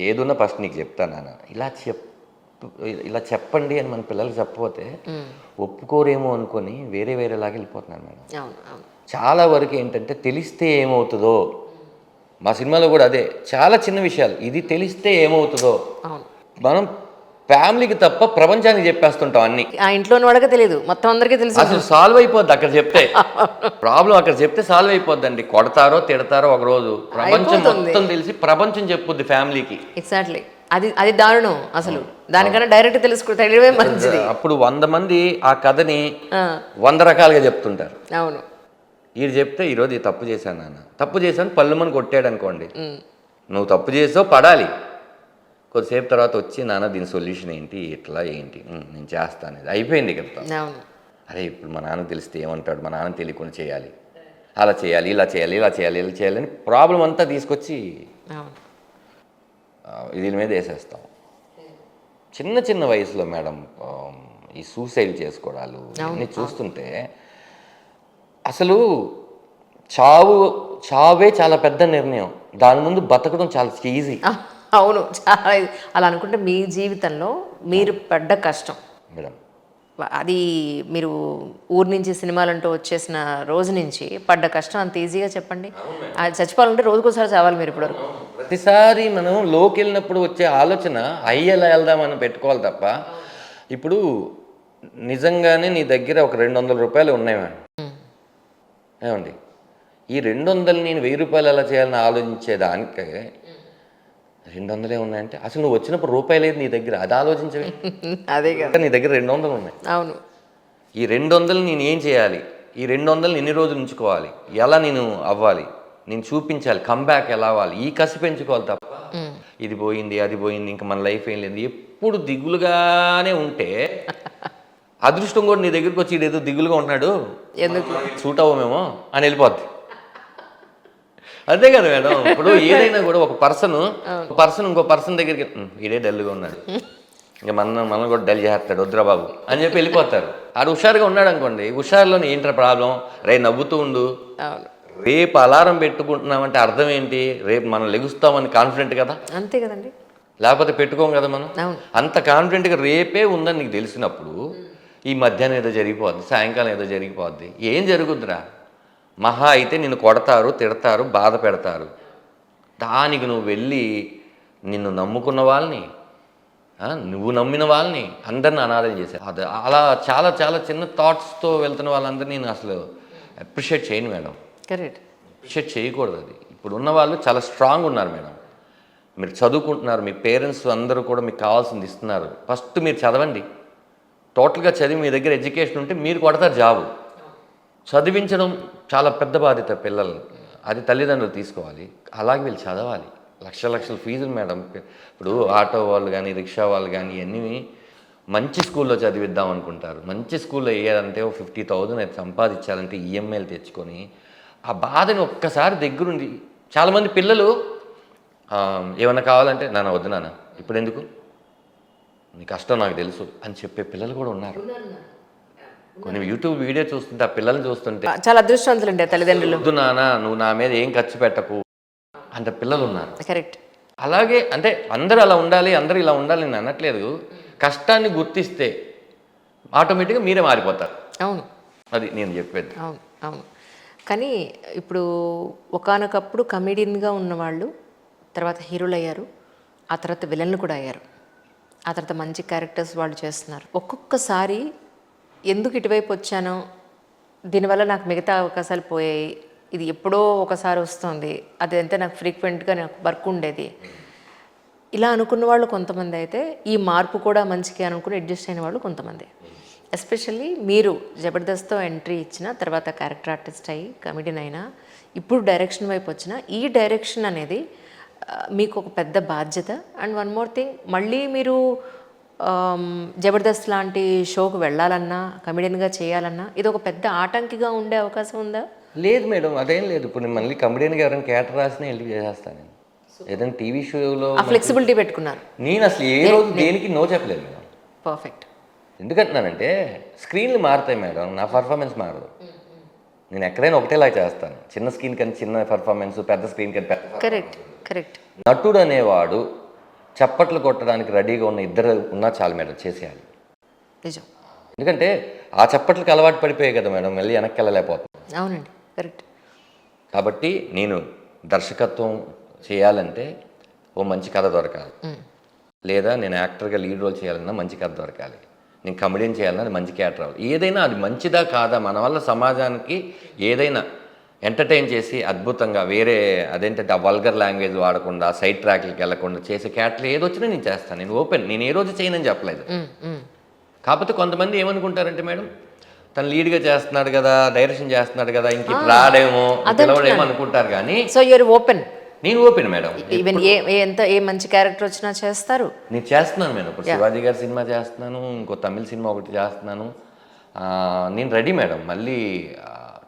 ఏదున్నా ఫస్ట్ నీకు చెప్తాను నాన్న, ఇలా చెప్పండి అని మన పిల్లలకి చెప్పకపోతే ఒప్పుకోరేమో అనుకొని వేరేలాగా వెళ్ళిపోతున్నాను మేడం. అవును అవును. చాలా వరకు ఏంటంటే తెలిస్తే ఏమవుతుందో, మా సినిమాలో కూడా అదే, చాలా చిన్న విషయాలు, ఇది తెలిస్తే ఏమవుతుందో మనం ఫ్యామిలీకి తప్ప ప్రపంచానికి చెప్పేస్తుంటాం అన్ని. ఆ ఇంట్లోని వాళ్ళకి తెలియదు, మొత్తం అందరికీ తెలుసు. అసలు సాల్వ్ అయిపోద్ది అక్కడ చెప్తే, ప్రాబ్లం అక్కడ చెప్తే సాల్వ్ అయిపోద్దండి. కొడతారో తిడతారో ఒక రోజు ప్రపంచం మొత్తం తెలిసి ప్రపంచం చెప్పుద్ది ఫ్యామిలీకి. ఎగ్జాక్ట్లీ, అది దారుణం అసలు. దానికన్నా డైరెక్ట్ తెలియడమే మంచిది. అప్పుడు 100 మంది ఆ కథని 100 రకాలుగా చెప్తుంటారు. అవును. వీడు చెప్తే ఈరోజు ఈ తప్పు చేశాను నాన్న, తప్పు చేశాను పళ్ళుమని కొట్టాడు అనుకోండి, నువ్వు తప్పు చేసావు పడాలి. కొద్దిసేపు తర్వాత వచ్చి నాన్న దీని సొల్యూషన్ ఏంటి, ఇట్లా ఏంటి, నేను చేస్తాను, ఇది అయిపోయింది కదా. అరే ఇప్పుడు మా నాన్న తెలిస్తే ఏమంటాడు, మా నాన్న తెలియకుండా చేయాలి, అలా చేయాలి, ఇలా చేయాలి, ఇలా చేయాలి, ఇలా చేయాలి అని ప్రాబ్లం అంతా తీసుకొచ్చి దీని మీద వేసేస్తాం. చిన్న చిన్న వయసులో మేడం ఈ సూసైడ్ చేసుకోవడాలు ఇవన్నీ చూస్తుంటే అసలు చావే చాలా పెద్ద నిర్ణయం, దాని ముందు బతకడం చాలా ఈజీ. అవును, చాలా. అలా అనుకుంటే మీ జీవితంలో మీరు పడ్డ కష్టం మేడం, అది మీరు ఊరు నుంచి సినిమాలంటూ వచ్చేసిన రోజు నుంచి పడ్డ కష్టం అంత ఈజీగా చెప్పండి. అది చచ్చిపోవాలంటే రోజుకోసారి చావాలి మీరు ఇప్పటివరకు. ప్రతిసారి మనం లోకి వెళ్ళినప్పుడు వచ్చే ఆలోచన అయ్యేలా వెళ్దామని పెట్టుకోవాలి తప్ప, ఇప్పుడు నిజంగానే నీ దగ్గర ఒక 200 రూపాయలు ఉన్నాయి మేడం, ఏమండి ఈ 200 నేను 1000 రూపాయలు ఎలా చేయాలని ఆలోచించేదానికి 200 ఉన్నాయంటే అసలు నువ్వు వచ్చినప్పుడు రూపాయి లేదు నీ దగ్గర, అది ఆలోచించవే. అదే కదా, నీ దగ్గర 200 ఉన్నాయి. అవును. ఈ 200 నేను ఏం చేయాలి, ఈ 200 ఎన్ని రోజులు ఉంచుకోవాలి, ఎలా నేను అవ్వాలి, నేను చూపించాలి, కంబ్యాక్ ఎలా అవ్వాలి, ఈ కసి పెంచుకోవాలి తప్ప ఇది పోయింది అది పోయింది ఇంకా మన లైఫ్ ఏం లేదు ఎప్పుడు దిగులుగానే ఉంటే అదృష్టం కూడా నీ దగ్గరికి వచ్చి ఏదో దిగులుగా ఉన్నాడు ఎందుకు సూట్ అవ్వమేమో అని వెళ్ళిపోద్ది. అంతే కదా మేడం. ఇప్పుడు ఏదైనా కూడా ఒక పర్సన్ ఇంకో పర్సన్ దగ్గరికి ఇదే డల్గా ఉన్నాడు, ఇంకా మనం కూడా డల్ చేస్తాడు వద్దురా బాబు అని చెప్పి వెళ్ళిపోతారు. ఆడు హుషారుగా ఉన్నాడు అనుకోండి, హుషారులో ఏంట్రా ప్రాబ్లం, రే నవ్వుతూ ఉండు, రేపు అలారం పెట్టుకుంటున్నామంటే అర్థం ఏంటి, రేపు మనం లెగుస్తామని కాన్ఫిడెంట్ కదా. అంతే కదండి, లేకపోతే పెట్టుకోం కదా మనం. అంత కాన్ఫిడెంట్గా రేపే ఉందని నీకు తెలిసినప్పుడు ఈ మధ్యాహ్నం ఏదో జరిగిపోద్ది, సాయంకాలం ఏదో జరిగిపోద్ది, ఏం జరుగుద్దిరా, మహా అయితే నిన్ను కొడతారు తిడతారు బాధ పెడతారు, దానికి నువ్వు వెళ్ళి నిన్ను నమ్ముకున్న వాళ్ళని నువ్వు నమ్మిన వాళ్ళని అందరిని అనాథం చేశారు. అది అలా చాలా చాలా చిన్న థాట్స్తో వెళ్తున్న వాళ్ళందరినీ నేను అసలు అప్రిషియేట్ చేయను మేడం. కరెక్ట్, అప్రిషియేట్ చేయకూడదు. అది ఇప్పుడు ఉన్న వాళ్ళు చాలా స్ట్రాంగ్ ఉన్నారు మేడం, మీరు చదువుకుంటున్నారు, మీ పేరెంట్స్ అందరూ కూడా మీకు కావాల్సింది ఇస్తున్నారు, ఫస్ట్ మీరు చదవండి, టోటల్గా చదివి మీ దగ్గర ఎడ్యుకేషన్ ఉంటే మీరు కొడతారు జాబు. చదివించడం చాలా పెద్ద బాధ్యత పిల్లల్ని, అది తల్లిదండ్రులు తీసుకోవాలి, అలాగే వీళ్ళు చదవాలి. లక్షల ఫీజులు మేడం. ఇప్పుడు ఆటో వాళ్ళు కానీ రిక్షా వాళ్ళు కానీ ఇవన్నీ మంచి స్కూల్లో చదివిద్దాం అనుకుంటారు, మంచి స్కూల్లో వేయాలంటే 50,000 అయితే సంపాదించాలంటే ఈఎంఐలు తెచ్చుకొని ఆ బాధని ఒక్కసారి దగ్గరుండి, చాలామంది పిల్లలు ఏమన్నా కావాలంటే నాన్న వద్దు నాన్న ఇప్పుడు ఎందుకు, నీ కష్టం నాకు తెలుసు అని చెప్పే పిల్లలు కూడా ఉన్నారు. కొన్ని యూట్యూబ్ వీడియో చూస్తుంటే ఆ పిల్లల్ని చూస్తుంటే చాలా అదృష్టవంతులండి తల్లిదండ్రులు. వద్దు నాన్న నువ్వు నా మీద ఏం ఖర్చు పెట్టకు అంత పిల్లలు ఉన్నారు. కరెక్ట్. అలాగే అంటే అందరూ అలా ఉండాలి, అందరూ ఇలా ఉండాలి నేను అనట్లేదు, కష్టాన్ని గుర్తిస్తే ఆటోమేటిక్గా మీరే మారిపోతారు. అవును, అది నేను చెప్పేది. అవును అవును. కానీ ఇప్పుడు ఒకానొకప్పుడు కమెడియన్గా ఉన్నవాళ్ళు తర్వాత హీరోలు అయ్యారు, ఆ తర్వాత విలన్లు కూడా అయ్యారు, ఆ తర్వాత మంచి క్యారెక్టర్స్ వాళ్ళు చేస్తున్నారు. ఒక్కొక్కసారి ఎందుకు ఇటువైపు వచ్చానో, దీనివల్ల నాకు మిగతా అవకాశాలు పోయాయి, ఇది ఎప్పుడో ఒకసారి వస్తుంది, అదంతా నాకు ఫ్రీక్వెంట్గా నాకు వర్క్ ఉండేది, ఇలా అనుకున్న వాళ్ళు కొంతమంది అయితే, ఈ మార్పు కూడా మంచిగా అనుకుని అడ్జస్ట్ అయిన వాళ్ళు కొంతమంది. ఎస్పెషల్లీ మీరు జబర్దస్త్తో ఎంట్రీ ఇచ్చిన తర్వాత క్యారెక్టర్ ఆర్టిస్ట్ అయ్యి కమెడియన్ అయినా ఇప్పుడు డైరెక్షన్ వైపు వచ్చిన ఈ డైరెక్షన్ అనేది మీకు ఒక పెద్ద బాధ్యత. అండ్ వన్ మోర్ థింగ్, మళ్ళీ మీరు జబర్దస్త్ లాంటి షోకు వెళ్ళాలన్నా కమెడియన్గా చేయాలన్నా ఇది ఒక పెద్ద ఆటంకిగా ఉండే అవకాశం ఉందా? లేదు మేడం, అదేం లేదు. ఇప్పుడు నేను మళ్ళీ కమెడియన్గా ఎవరైనా క్యారెక్టర్ రాసినా వెళ్ళి చేసేస్తాను నేను. ఏదైనా టీవీ షోలో ఆ ఫ్లెక్సిబిలిటీ పెట్టుకున్నారు. నేను అసలు ఏ రోజు దేనికి నో చెప్పలేదు మేడం. పర్ఫెక్ట్. ఎందుకంటున్నానంటే స్క్రీన్లు మారుతాయి మేడం, నా పర్ఫార్మెన్స్ మారదు. నేను ఎక్కడైనా ఒకటేలా చేస్తాను. చిన్న స్క్రీన్ కానీ చిన్న పర్ఫార్మెన్స్, పెద్ద స్క్రీన్ కానీ పెద్ద. Correct correct. నటుడు అనేవాడు చప్పట్లు కొట్టడానికి రెడీగా ఉన్న ఇద్దరు ఉన్నా చాలు మేడం, చేసేయాలి. నిజం. ఎందుకంటే ఆ చప్పట్లకు అలవాటు పడిపోయాయి కదా మేడం, మళ్ళీ వెనక్కి వెళ్ళలేకపోతున్నాం. అవునండి, కరెక్ట్. కాబట్టి నేను దర్శకత్వం చేయాలంటే ఓ మంచి కథ దొరకాలి, లేదా నేను యాక్టర్గా లీడ్ రోల్ చేయాలన్నా మంచి కథ దొరకాలి, నేను కమెడియన్ చేయాలన్నా మంచి క్యారెక్టర్ అవ్వాలి. ఏదైనా అది మంచిదా కాదా, మన వల్ల సమాజానికి ఏదైనా ఎంటర్టైన్ చేసి అద్భుతంగా వేరే అదేంటంటే ఆ వల్గర్ లాంగ్వేజ్ వాడకుండా సైడ్ ట్రాక్లకి వెళ్ళకుండా చేసే క్యారెక్టర్ ఏదొచ్చినా నేను చేస్తాను. నేను ఓపెన్, నేను ఏ రోజు చేయనని చెప్పలేదు. కాకపోతే కొంతమంది ఏమనుకుంటారంటే మేడం, తను లీడ్గా చేస్తున్నాడు కదా, డైరెక్షన్ చేస్తున్నాడు కదా, ఇంక ఇప్పుడు రాడేమో పిలవడేమో అనుకుంటారు. కానీ సో యూఆర్ ఓపెన్. నేను ఓపెన్ మేడం. ఈవెన్ ఏ మంచి క్యారెక్టర్ వచ్చినా చేస్తారు. నేను చేస్తున్నాను మేడం. ఇప్పుడు శివాజీ గారి సినిమా చేస్తున్నాను, ఇంకో తమిళ సినిమా ఒకటి చేస్తున్నాను. నేను రెడీ మేడం. మళ్ళీ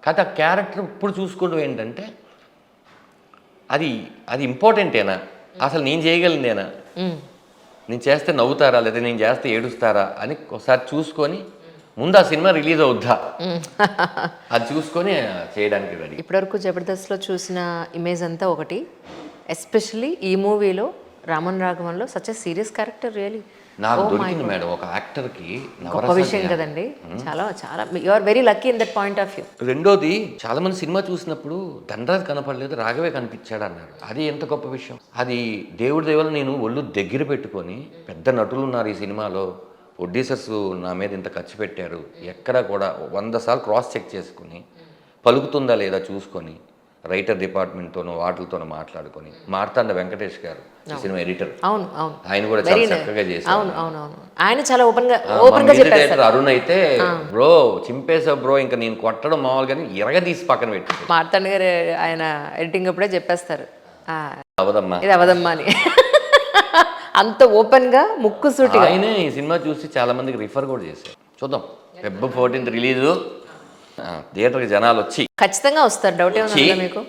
కాదు, ఆ క్యారెక్టర్ ఇప్పుడు చూసుకోవడం ఏంటంటే అది ఇంపార్టెంటేనా, అసలు నేను చేయగలిందేనా, నేను చేస్తే నవ్వుతారా లేదా నేను చేస్తే ఏడుస్తారా అని ఒకసారి చూసుకొని ముందు ఆ సినిమా రిలీజ్ అవుద్దా అది చూసుకొని చేయడానికి రెడీ. ఇప్పటివరకు జబర్దస్త్లో చూసిన ఇమేజ్ అంతా ఒకటి, ఎస్పెషల్లీ ఈ మూవీలో రామన్ రాఘవన్లో such a serious character really నాకు దొరికింది మేడం. ఒక యాక్టర్కి గొప్ప విషయం కదండి. చాలా చాలా you are very lucky in that point of view. రెండోది, చాలా మంది సినిమా చూసినప్పుడు ధనరాజ్ కనపడలేదు, రాఘవే కనిపించాడు అన్నారు. అది ఎంత గొప్ప విషయం. అది దేవుడి దేవుళ్ళు నేను ఒళ్ళు దగ్గర పెట్టుకొని, పెద్ద నటులు ఉన్నారు ఈ సినిమాలో, ప్రొడ్యూసర్స్ నా మీద ఇంత ఖర్చు పెట్టారు, ఎక్కడ కూడా 100 సార్లు క్రాస్ చెక్ చేసుకుని పలుకుతుందా లేదా చూసుకొని, రైటర్ డిపార్ట్మెంట్తోనూ వాటితోనూ మాట్లాడుకొని, మార్తాండ వెంకటేష్ గారు ఈ సినిమా ఎడిటర్, అవును అవును, ఆయన కూడా చాలా చక్కగా చేశారు. అవును అవును అవును, ఆయన చాలా ఓపెన్గా చెప్పారు. అరుణ్ అయితే బ్రో చింపేసా బ్రో, ఇంకా నేను కొట్టడం మామూలుగానే ఎరగదీసి పక్కన పెట్టి మార్తాండ గారు ఆయన ఎడిటింగ్ అప్పుడే చెప్పేస్తారు అవదమ్మా ఇది అవదమ్మా అని. అంత ఓపెన్గా ముక్కు సూటి. ఆయనే ఈ సినిమా చూసి చాలా మందికి రిఫర్ కూడా చేశారు. చూద్దాం, Feb 14th రిలీజు, థియేటర్కి జనాలు వచ్చి ఖచ్చితంగా వస్తారు, డౌట్ ఏమన్నా మీకు?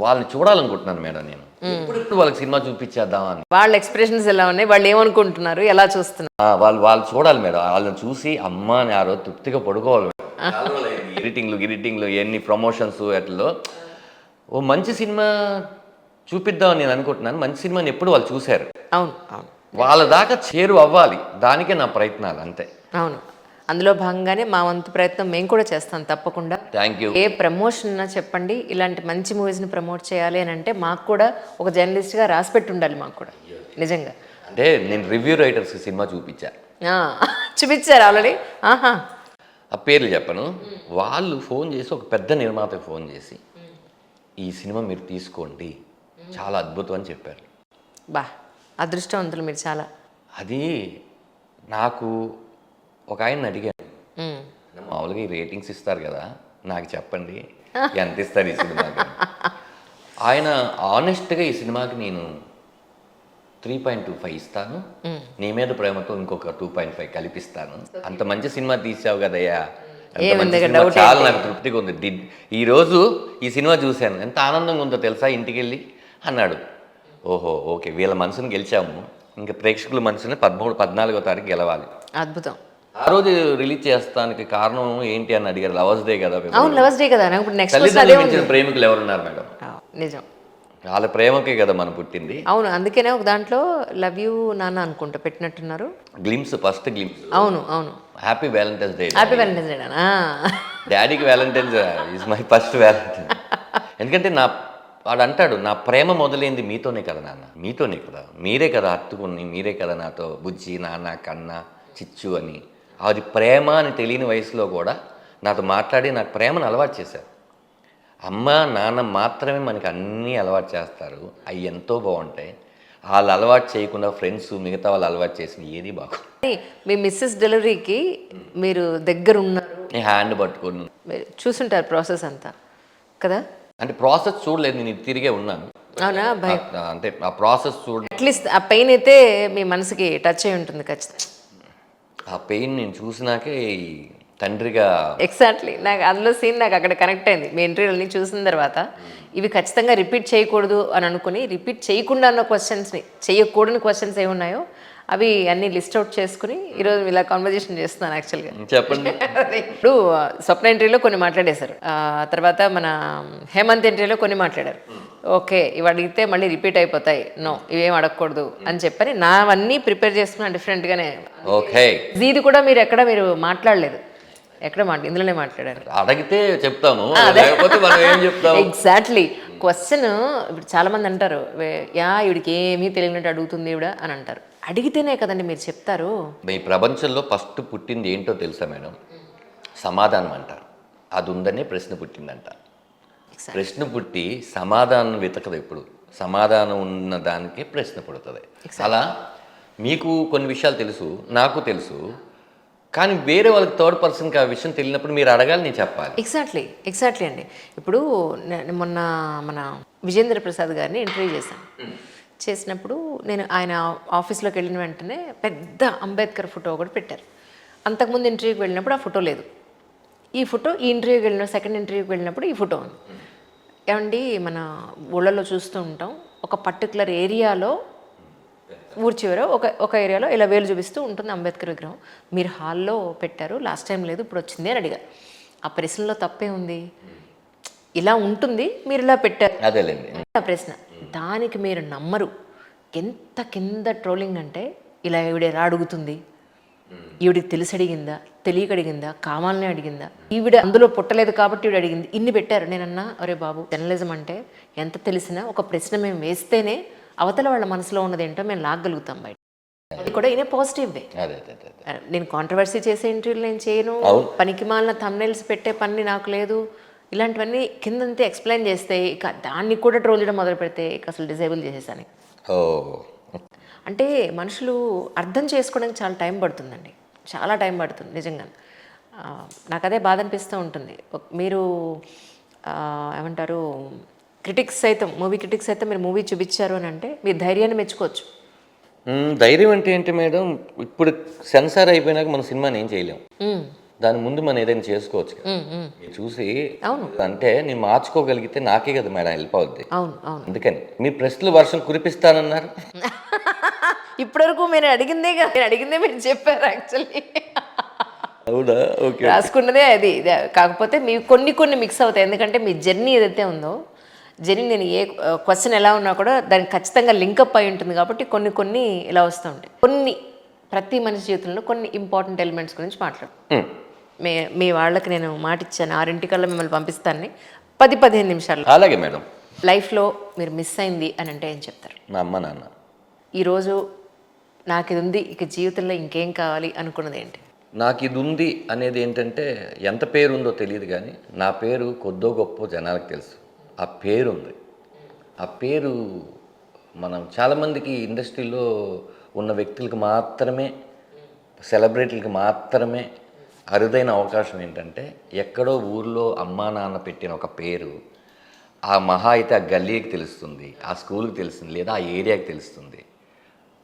వాళ్ళని చూడాలనుకుంటున్నాను మేడం నేను. ఇప్పుడు వాళ్ళకి సినిమా చూపించేద్దామని. వాళ్ళ ఎక్స్ప్రెషన్స్ ఎలా ఉన్నాయి, వాళ్ళు ఏమనుకుంటున్నారు, ఎలా చూస్తున్నారు, వాళ్ళు చూడాలి మేడం. వాళ్ళని చూసి అమ్మ అని ఆ రోజు తృప్తిగా పడుకోవాలి. ఎడిటింగ్లు ఎన్ని ప్రమోషన్స్ అట్లలో ఓ మంచి సినిమా చూపిద్దామని నేను అనుకుంటున్నాను. మంచి సినిమాని ఎప్పుడు వాళ్ళు చూశారు. అవును అవును, వాళ్ళ దాకా చేరు అవ్వాలి, దానికే నా ప్రయత్నాలు అంతే. అవును, అందులో భాగంగానే మా వంతు ప్రయత్నం మేము కూడా చేస్తాం తప్పకుండా. Thank you. ఏ ప్రమోషన్ అన్నా చెప్పండి, ఇలాంటి మంచి మూవీస్ని ప్రమోట్ చేయాలి అని అంటే మాకు కూడా ఒక జర్నలిస్ట్గా రాసిపెట్టి ఉండాలి మాకు కూడా నిజంగా. అంటే నేను రివ్యూ రైటర్స్కి సినిమా చూపించారు ఆల్రెడీ. ఆహా, ఆ పేర్లు చెప్పను. వాళ్ళు ఫోన్ చేసి, ఒక పెద్ద నిర్మాతకు ఫోన్ చేసి ఈ సినిమా మీరు తీసుకోండి, చాలా అద్భుతం అని చెప్పారు. బా, అదృష్టవంతులు మీరు చాలా. అది నాకు ఒక ఆయన అడిగాను, మామూలుగా ఈ రేటింగ్స్ ఇస్తారు కదా, నాకు చెప్పండి ఎంత ఇస్తారు ఈ సినిమాకి. ఆయన ఆనెస్ట్గా ఈ సినిమాకి నేను 3.25 ఇస్తాను, నీ మీద ప్రేమతో ఇంకొక 2.5 కల్పిస్తాను, అంత మంచి సినిమా తీసావు కదయ్యా, చాలా నాకు తృప్తిగా ఉంది. ఈరోజు ఈ సినిమా చూశాను, ఎంత ఆనందంగా ఉందో తెలుసా ఇంటికి వెళ్ళి అన్నాడు. ఓహో ఓకే, వీళ్ళ మనసుని గెలిచాము, ఇంకా ప్రేక్షకుల మనసుని 13-14వ తారీఖు గెలవాలి. అద్భుతం. ఆ రోజు రిలీజ్ చేస్తానికి కారణం ఏంటి అని అడిగారు. లవర్స్ డే కదా. అవును, లవర్స్ డే కదా. తల్లిదండ్రులు మించిన ప్రేమికులు ఎవరున్నారు మేడం? నిజం, వాళ్ళ ప్రేమకే కదా మనం పుట్టింది. అవును, అందుకనే ఒక దాంట్లో లవ్ యూ నాన్న అనుకుంటా పెట్టినట్టున్నారు. Glimpse, first glimpse. అవును అవును, happy Valentine's Day. Happy Valentine's Day. డాడీకి Valentine's is my first Valentine. ఎందుకంటే వాడు అంటాడు, నా ప్రేమ మొదలైంది మీతోనే కదా నాన్న, మీతోనే కదా, మీరే కదా హత్తుకుని, మీరే కదా నాతో బుజ్జి, నాన్న, కన్న, చిచ్చు అని. అది ప్రేమ అని తెలియని వయసులో కూడా నాతో మాట్లాడి నాకు ప్రేమను అలవాటు చేశారు. అమ్మ నాన్న మాత్రమే మనకి అన్నీ అలవాటు చేస్తారు, అవి ఎంతో బాగుంటాయి. వాళ్ళు అలవాటు చేయకుండా ఫ్రెండ్స్ మిగతా వాళ్ళు అలవాటు చేసిన ఏది బాగు. మీ మిస్సెస్ డెలివరీకి మీరు దగ్గర ఉన్నారు, నేను హ్యాండ్ పట్టుకొని మీరు చూసుంటారు ప్రాసెస్ అంతా కదా. అంటే ప్రాసెస్ చూడలేదు, నేను ఇటు తిరిగే ఉన్నాను. అవునా? భయం అంటే ఆ ప్రాసెస్ అట్లీస్ట్ ఆ పెయిన్ అయితే మీ మనసుకి టచ్ అయి ఉంటుంది ఖచ్చితంగా. ఆ పెయిన్ నేను చూసినాకే ఈ తండ్రిగా ఎగ్జాక్ట్లీ నాకు అందులో సీన్ నాకు అక్కడ కనెక్ట్ అయింది. మీ ఇంటర్వ్యూలని చూసిన తర్వాత ఇవి ఖచ్చితంగా రిపీట్ చేయకూడదు అని అనుకుని రిపీట్ చేయకుండా ఉన్న క్వశ్చన్స్ని, చేయకూడని క్వశ్చన్స్ ఏమున్నాయో అవి అన్నీ లిస్ట్ అవుట్ చేసుకుని ఈరోజు ఇలా కాన్వర్జేషన్ చేస్తున్నాను యాక్చువల్గా. చెప్పండి. ఇప్పుడు స్వప్న ఎంట్రీలో కొన్ని మాట్లాడేశారు, తర్వాత మన హేమంత్ ఎంట్రీలో కొన్ని మాట్లాడారు. ఓకే, ఇవి అడిగితే మళ్ళీ రిపీట్ అయిపోతాయి, నో ఇవేం అడగకూడదు అని చెప్పని నావన్నీ ప్రిపేర్ చేసుకున్నాను డిఫరెంట్గానే. ఓకే, ఇది కూడా మీరు ఎక్కడ మీరు మాట్లాడలేదు, ఎక్కడ ఇందులోనే మాట్లాడారు. అడిగితే చెప్తాను, లేకపోతే మనం ఏం చెప్తాం. Exactly question. ఇప్పుడు చాలా మంది అంటారు, ఈవిడికి ఏమీ తెలియనట్టు అడుగుతుంది ఈవిడ అని అంటారు. అడిగితేనే కదండి మీరు చెప్తారు. ఈ ప్రపంచంలో ఫస్ట్ పుట్టింది ఏంటో తెలుసా మేడం? సమాధానం అంటారు. అది ఉందనే ప్రశ్న పుట్టిందంట. ప్రశ్న పుట్టి సమాధానం వెతకదు ఎప్పుడు, సమాధానం ఉన్న దానికే ప్రశ్న పుడుతుంది. అలా మీకు కొన్ని విషయాలు తెలుసు, నాకు తెలుసు, కానీ వేరే వాళ్ళకి థర్డ్ పర్సన్కి ఆ విషయం తెలియనప్పుడు మీరు అడగాలి, నేను చెప్పాలి. ఎగ్జాక్ట్లీ అండి. ఇప్పుడు మొన్న మన విజేంద్ర ప్రసాద్ గారిని ఇంటర్వ్యూ చేసినప్పుడు నేను ఆయన ఆఫీస్లోకి వెళ్ళిన వెంటనే పెద్ద అంబేద్కర్ ఫోటో ఒకటి పెట్టారు. అంతకుముందు ఇంటర్వ్యూకి వెళ్ళినప్పుడు ఆ ఫోటో లేదు. ఈ ఫోటో ఈ ఇంటర్వ్యూకి వెళ్ళిన సెకండ్ ఇంటర్వ్యూకి వెళ్ళినప్పుడు ఈ ఫోటో ఉంది. ఏమండి మన ఊళ్ళలో చూస్తూ ఉంటాం, ఒక పర్టికులర్ ఏరియాలో ఊరి చివర ఒక ఏరియాలో ఇలా వేలు చూపిస్తూ ఉంటుంది అంబేద్కర్ విగ్రహం. మీరు హాల్లో పెట్టారు, లాస్ట్ టైం లేదు ఇప్పుడు వచ్చింది అని అడిగారు. ఆ ప్రశ్నలో తప్పే ఉంది, ఇలా ఉంటుంది మీరు ఇలా పెట్టారు, అదేలేండి ఆ ప్రశ్న. దానికి మీరు నమ్మరు ఎంత కింద ట్రోలింగ్ అంటే, ఇలా ఈవిడ ఎలా అడుగుతుంది, ఈవిడికి తెలిసి అడిగిందా, తెలియక అడిగిందా, కావాలనే అడిగిందా, ఈవిడ అందులో పుట్టలేదు కాబట్టి ఈవిడ అడిగింది, ఇన్ని పెట్టారు. నేనన్నా అరే బాబు, జర్నలిజం అంటే ఎంత తెలిసినా ఒక ప్రశ్న మేము వేస్తేనే అవతల వాళ్ళ మనసులో ఉన్నది ఏంటో మేము లాగగలుగుతాం బయట. అది కూడా ఇనే పాజిటివ్ వే. నేను కాంట్రవర్సీ చేసే ఇంటర్వ్యూలు నేను చేయను, పనికి మాలిన థంబ్నెయిల్స్ పెట్టే పని నాకు లేదు. ఇలాంటివన్నీ కిందంతే ఎక్స్ప్లెయిన్ చేస్తే ఇక దాన్ని కూడా ట్రోల్ చేయడం మొదలు పెడితే ఇక అసలు డిజేబుల్ చేసేసాను. అంటే మనుషులు అర్థం చేసుకోవడానికి చాలా టైం పడుతుందండి, చాలా టైం పడుతుంది నిజంగా. నాకు అదే బాధ అనిపిస్తూ ఉంటుంది. మీరు ఏమంటారు, క్రిటిక్స్ సైతం, మూవీ క్రిటిక్స్ అయితే మీరు మూవీ చూపించారు అని అంటే మీరు ధైర్యాన్ని మెచ్చుకోవచ్చు. ధైర్యం అంటే ఏంటి మేడం? ఇప్పుడు సెన్సార్ అయిపోయినాక మన సినిమాని ఏం చేయలేము, దాని ముందు మనం ఏదైనా చేసుకోవచ్చు. చూసి అంటే నేను మార్చుకోగలిగితే నాకే కదా మేడం హెల్ప్ అవుద్ది. అందుకని మీ ప్రశ్నలు వర్షం కురిపిస్తానన్నారు. ఇప్పటివరకు మీరు అడిగిందే మీరు చెప్పారు యాక్చువల్లీ. అవునా? ఓకే, రాసుకున్నదే అది. కాకపోతే మీ కొన్ని మిక్స్ అవుతాయి, ఎందుకంటే మీ జర్నీ ఏదైతే ఉందో, జర్నీ నేను ఏ క్వశ్చన్ ఎలా ఉన్నా కూడా దానికి ఖచ్చితంగా లింకప్ అయి ఉంటుంది కాబట్టి కొన్ని ఇలా వస్తూ ఉంటాయి. ప్రతి మనిషి జీవితంలో కొన్ని ఇంపార్టెంట్ ఎలిమెంట్స్ గురించి మాట్లాడు. మీ వాళ్ళకి నేను మాట ఇచ్చాను, 6 మిమ్మల్ని పంపిస్తానని. 10-15 నిమిషాల్లో. అలాగే మేడం. లైఫ్లో మీరు మిస్ అయింది అని అంటే ఏం చెప్తారు? మా అమ్మ నాన్న. ఈరోజు నాకు ఇది ఉంది, ఇక జీవితంలో ఇంకేం కావాలి అనుకున్నది ఏంటి? నాకు ఇది ఉంది అనేది ఏంటంటే, ఎంత పేరు ఉందో తెలియదు కానీ నా పేరు కొద్దో గొప్ప జనాలకు తెలుసు. ఆ పేరు ఉంది. ఆ పేరు మనం చాలామందికి ఇండస్ట్రీలో ఉన్న వ్యక్తులకు మాత్రమే, సెలబ్రిటీలకు మాత్రమే అరుదైన అవకాశం ఏంటంటే, ఎక్కడో ఊర్లో అమ్మా నాన్న పెట్టిన ఒక పేరు ఆ మహా అయితే ఆ గల్లీకి తెలుస్తుంది, ఆ స్కూల్కి తెలుస్తుంది, లేదా ఆ ఏరియాకి తెలుస్తుంది.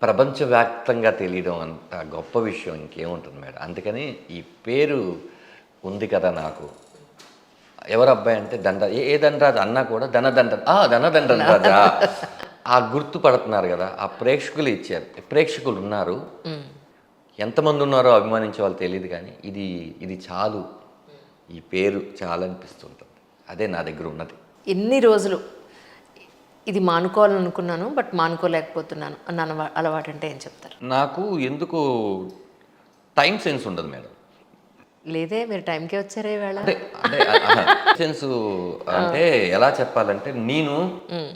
ప్రపంచవ్యాప్తంగా తెలియడం అంత గొప్ప విషయం ఇంకేముంటుంది మేడం. అందుకని ఈ పేరు ఉంది కదా నాకు. ఎవరు అబ్బాయి అంటే ఏ దండరాజు అన్నా కూడా ధనదండ రాజా ఆ గుర్తుపడుతున్నారు కదా, ఆ ప్రేక్షకులు ఇచ్చారు. ప్రేక్షకులు ఉన్నారు, ఎంతమంది ఉన్నారో అభిమానించే వాళ్ళు తెలియదు కానీ ఇది చాలు, ఈ పేరు చాలా అనిపిస్తుంటుంది. అదే నా దగ్గర ఉన్నది. ఎన్ని రోజులు ఇది మానుకోవాలనుకున్నాను బట్ మానుకోలేకపోతున్నాను అన్న అలవాటు అంటే ఏం చెప్తారు? నాకు ఎందుకు టైం సెన్స్ ఉండదు మేడం. లేదే, మీరు టైంకే వచ్చారే వేళ. అంటే సెన్స్ అంటే ఎలా చెప్పాలంటే, నేను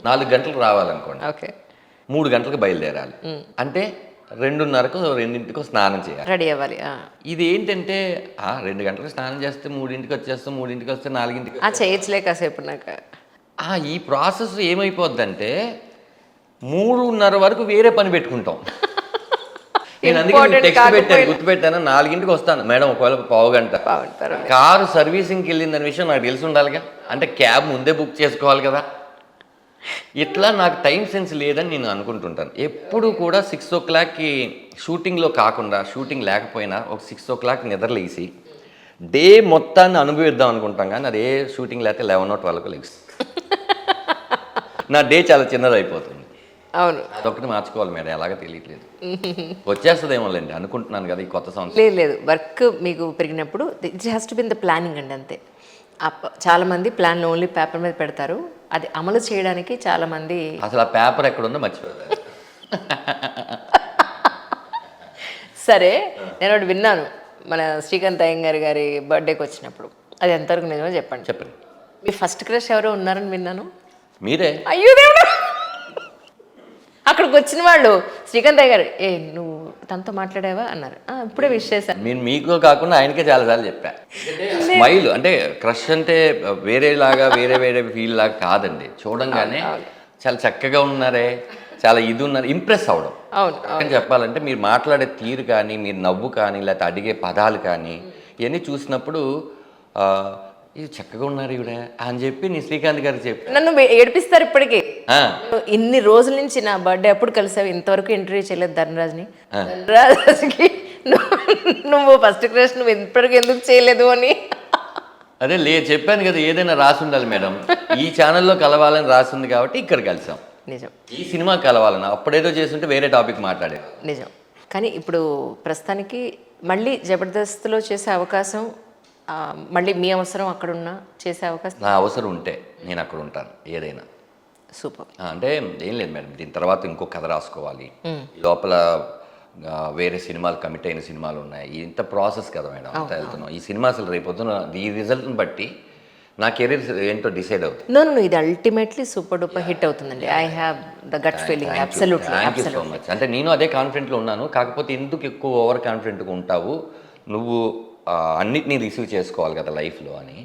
4 గంటలకు రావాలనుకోండి, ఓకే 3 గంటలకు బయలుదేరాలి అంటే 2:30కో 2ంటికో స్నానం చేయాలి, రెడీ అవ్వాలి. ఇది ఏంటంటే 2 గంటలకు స్నానం చేస్తే 3ంటికి వచ్చేస్తాం, 3ంటికి వస్తే 4ంటికి చేయొచ్చులే కాసేపు. నాకు ఈ ప్రాసెస్ ఏమైపోద్దంటే, 3:30 వరకు వేరే పని పెట్టుకుంటాం. నేను అందుకే Important టెక్స్ట్ కాకపోయినా. పెట్టాను, గుర్తుపెట్టాను. 4కి వస్తాను మేడం, ఒకవేళ పావుగంట. కారు సర్వీసింగ్కి వెళ్ళిందనే విషయం నాకు తెలిసి ఉండాలిగా, అంటే క్యాబ్ ముందే బుక్ చేసుకోవాలి కదా. ఇట్లా నాకు టైం సెన్స్ లేదని నేను అనుకుంటుంటాను. ఎప్పుడు కూడా 6 o'clockకి షూటింగ్లో కాకుండా, షూటింగ్ లేకపోయినా ఒక 6 o'clock నిద్రలేసి డే మొత్తాన్ని అనుభవిద్దాం అనుకుంటాం, కానీ అదే షూటింగ్ లేకపోతే 11 or 12 లెగ్స్ నా డే చాలా చిన్నది అయిపోతుంది. అవును. అదొకటి మార్చుకోవాలి మేడం, ఎలాగో తెలియట్లేదు. వచ్చేస్తుందేమోలేండి అనుకుంటున్నాను కదా ఈ కొత్త సంవత్సరం. లేదు లేదు, వర్క్ మీకు పెరిగినప్పుడు it has to be in the planning అండి, అంతే. చాలామంది ప్లాన్ ఓన్లీ పేపర్ మీద పెడతారు, అది అమలు చేయడానికి చాలామంది. అసలు ఆ పేపర్ ఎక్కడుందో మర్చిపోతాను. సరే, నేను ఒకటి విన్నాను మన శ్రీకాంత్ అయ్యంగార్ గారి బర్త్డేకి వచ్చినప్పుడు, అది ఎంతవరకు నిజమో చెప్పండి. చెప్పండి. మీ ఫస్ట్ క్రష్ ఎవరో ఉన్నారని విన్నాను. మీరే. అయ్యో దేవుడా, అక్కడికి వచ్చిన వాళ్ళు శ్రీకాంత్ అయ్య గారు, నువ్వు తనతో మాట్లాడావా అన్నారు. ఇప్పుడే విష్ చేశాను. నేను మీకు కాకుండా ఆయనకే చాలాసార్లు చెప్పా. స్మైల్ అంటే క్రష్ అంటే వేరేలాగా వేరే వేరే ఫీల్ లాగా కాదండి. చూడంగానే చాలా చక్కగా ఉన్నారే, చాలా ఇది ఉన్నారు, ఇంప్రెస్ అవ్వడం. అవును అని చెప్పాలంటే మీరు మాట్లాడే తీరు కానీ, మీరు నవ్వు కానీ, లేకపోతే అడిగే పదాలు కానీ ఇవన్నీ చూసినప్పుడు ఇది చక్కగా ఉన్నారు ఈవిడ అని చెప్పి నీ శ్రీకాంత్ గారికి చెప్పి నన్ను ఏడిపిస్తారు ఇప్పటికీ. ఇన్ని రోజుల నుంచి నా బర్త్డే ఎప్పుడు కలిసావు, ఇంతవరకు ఇంటర్వ్యూ చేయలేదు ధనరాజ్ని. ధనరాజ్కి నువ్వు ఫస్ట్ క్రష్ నువ్వు ఇప్పటికి ఎందుకు చేయలేదు అని. అదే చెప్పాను కదా, ఏదైనా రాసి ఉండాలి మేడం. ఈ ఛానల్లో కలవాలని రాసి ఉంది కాబట్టి ఇక్కడ కలిసాం. నిజం. ఈ సినిమా కలవాలని అప్పుడేదో చేస్తుంటే వేరే టాపిక్ మాట్లాడే. నిజం. కానీ ఇప్పుడు ప్రస్తుతానికి మళ్ళీ జబర్దస్త్లో చేసే అవకాశం, మళ్ళీ మీ అవసరం అక్కడున్నా చేసే అవకాశం. నా అవసరం ఉంటే నేను అక్కడ ఉంటాను ఏదైనా. సూపర్. అంటే ఏం లేదు మేడం, దీని తర్వాత ఇంకో కథ రాసుకోవాలి, లోపల వేరే సినిమాలు కమిట్ అయిన సినిమాలు ఉన్నాయి, ఇంత ప్రాసెస్ కదా మేడం, అంతా వెళ్తున్నాం. ఈ సినిమా అసలు రేపొద్దున ఈ రిజల్ట్ని బట్టి నా కెరీర్ ఏంటో డిసైడ్ అవుతుంది. నో ఇది అల్టిమేట్లీ సూపర్ డూపర్ హిట్ అవుతుందండి. I have the gut feeling. Absolutely. Thank you so much. అంటే నేను అదే కాన్ఫిడెంట్లో ఉన్నాను. కాకపోతే ఎందుకు ఎక్కువ ఓవర్ కాన్ఫిడెంట్గా ఉంటావు నువ్వు, అన్నిటినీ రిసీవ్ చేసుకోవాలి కదా లైఫ్లో అని.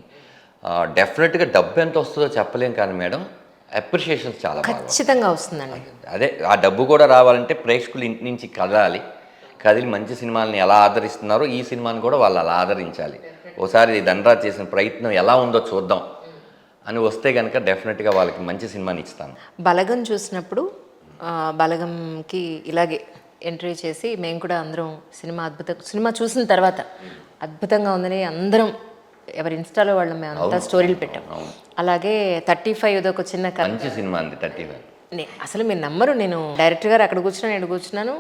డెఫినెట్గా డబ్బు ఎంత వస్తుందో చెప్పలేం, కానీ మేడం అప్రిషియేషన్స్ చాలా ఖచ్చితంగా వస్తుందండి. అదే ఆ డబ్బు కూడా రావాలంటే ప్రేక్షకులు ఇంటి నుంచి కదిలి మంచి సినిమాలని ఎలా ఆదరిస్తున్నారో ఈ సినిమాని కూడా వాళ్ళు అలా ఆదరించాలి. ఒకసారి ధనరాజ్ చేసిన ప్రయత్నం ఎలా ఉందో చూద్దాం అని వస్తే కనుక డెఫినెట్గా వాళ్ళకి మంచి సినిమాని ఇస్తాను. బలగం చూసినప్పుడు బలగంకి ఇలాగే ఎంట్రీ చేసి మేము కూడా అందరం సినిమా చూసిన తర్వాత అద్భుతంగా ఉందని అందరం ఎవరి ఇన్స్టాలో వాళ్ళు మేము అంతా స్టోరీలు పెట్టాం. అలాగే 35 ఒక చిన్న కథ, మంచి సినిమా అండి 35. అసలు మీరు నమ్మరు, నేను డైరెక్టర్ గారు అక్కడ కూర్చున్నాను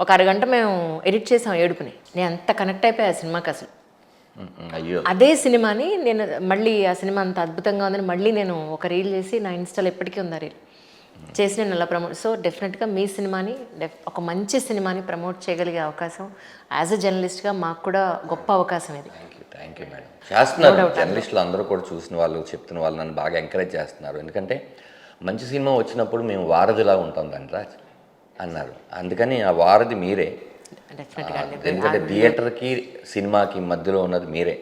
ఒక అరగంట మేము ఎడిట్ చేసాం ఏడుపుని. నేను అంత కనెక్ట్ అయిపోయా ఆ సినిమాకి. అసలు అయ్యో, అదే సినిమాని నేను మళ్ళీ ఆ సినిమా అంత అద్భుతంగా ఉందని మళ్ళీ నేను ఒక రీల్ చేసి నా ఇన్స్టాలో ఎప్పటికీ ఉంది ఆ రీల్ చేసి నేను అలా ప్రమోట్. సో డెఫినెట్గా మీ సినిమాని ఒక మంచి సినిమాని ప్రమోట్ చేయగలిగే అవకాశం యాజ్ ఎ జర్నలిస్ట్గా మాకు కూడా గొప్ప అవకాశం ఇది. Thank you madam. చేస్తున్నారు జర్నలిస్టులు అందరూ కూడా, చూసిన వాళ్ళు చెప్తున్న వాళ్ళు నన్ను బాగా ఎంకరేజ్ చేస్తున్నారు. ఎందుకంటే మంచి సినిమా వచ్చినప్పుడు మేము వారధిలా ఉంటాం ధనరాజ్ అన్నారు. అందుకని ఆ వారధి మీరే. ఎందుకంటే థియేటర్కి సినిమాకి మధ్యలో ఉన్నది మీరే.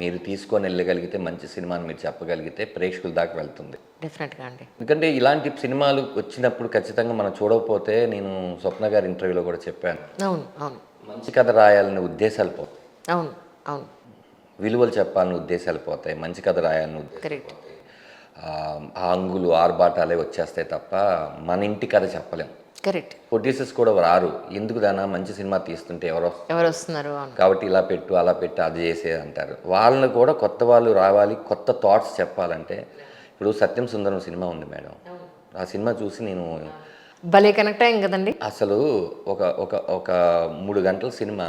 మీరు తీసుకొని వెళ్ళగలిగితే మంచి సినిమాని మీరు చెప్పగలిగితే ప్రేక్షకుల దాకా వెళ్తుంది డెఫినెట్గా అండి. ఎందుకంటే ఇలాంటి సినిమాలు వచ్చినప్పుడు ఖచ్చితంగా మనం చూడకపోతే, నేను స్వప్న గారి ఇంటర్వ్యూలో కూడా చెప్పాను, అవును అవును, మంచి కథ రాయాలనే ఉద్దేశాలు పోతాయి, అవును అవును, విలువలు చెప్పాలని ఉద్దేశాలు పోతాయి, మంచి కథ రాయాలని కరెక్ట్, ఆ అంగులు ఆర్బాటాలే వచ్చేస్తాయి తప్ప మన ఇంటి కథ చెప్పలేం. కరెక్ట్. ప్రొడ్యూసర్స్ కూడా రారు, ఎందుకు దానా మంచి సినిమా తీస్తుంటే ఎవరు వస్తున్నారు కాబట్టి ఇలా పెట్టు అలా పెట్టు అది చేసే అంటారు. వాళ్ళని కూడా కొత్త వాళ్ళు రావాలి, కొత్త థాట్స్ చెప్పాలంటే. ఇప్పుడు సత్యం సుందరం సినిమా ఉంది మేడం, ఆ సినిమా చూసి నేను భలే కనెక్ట్ అయ్యాం కదండి. అసలు ఒక 3 గంటల సినిమా,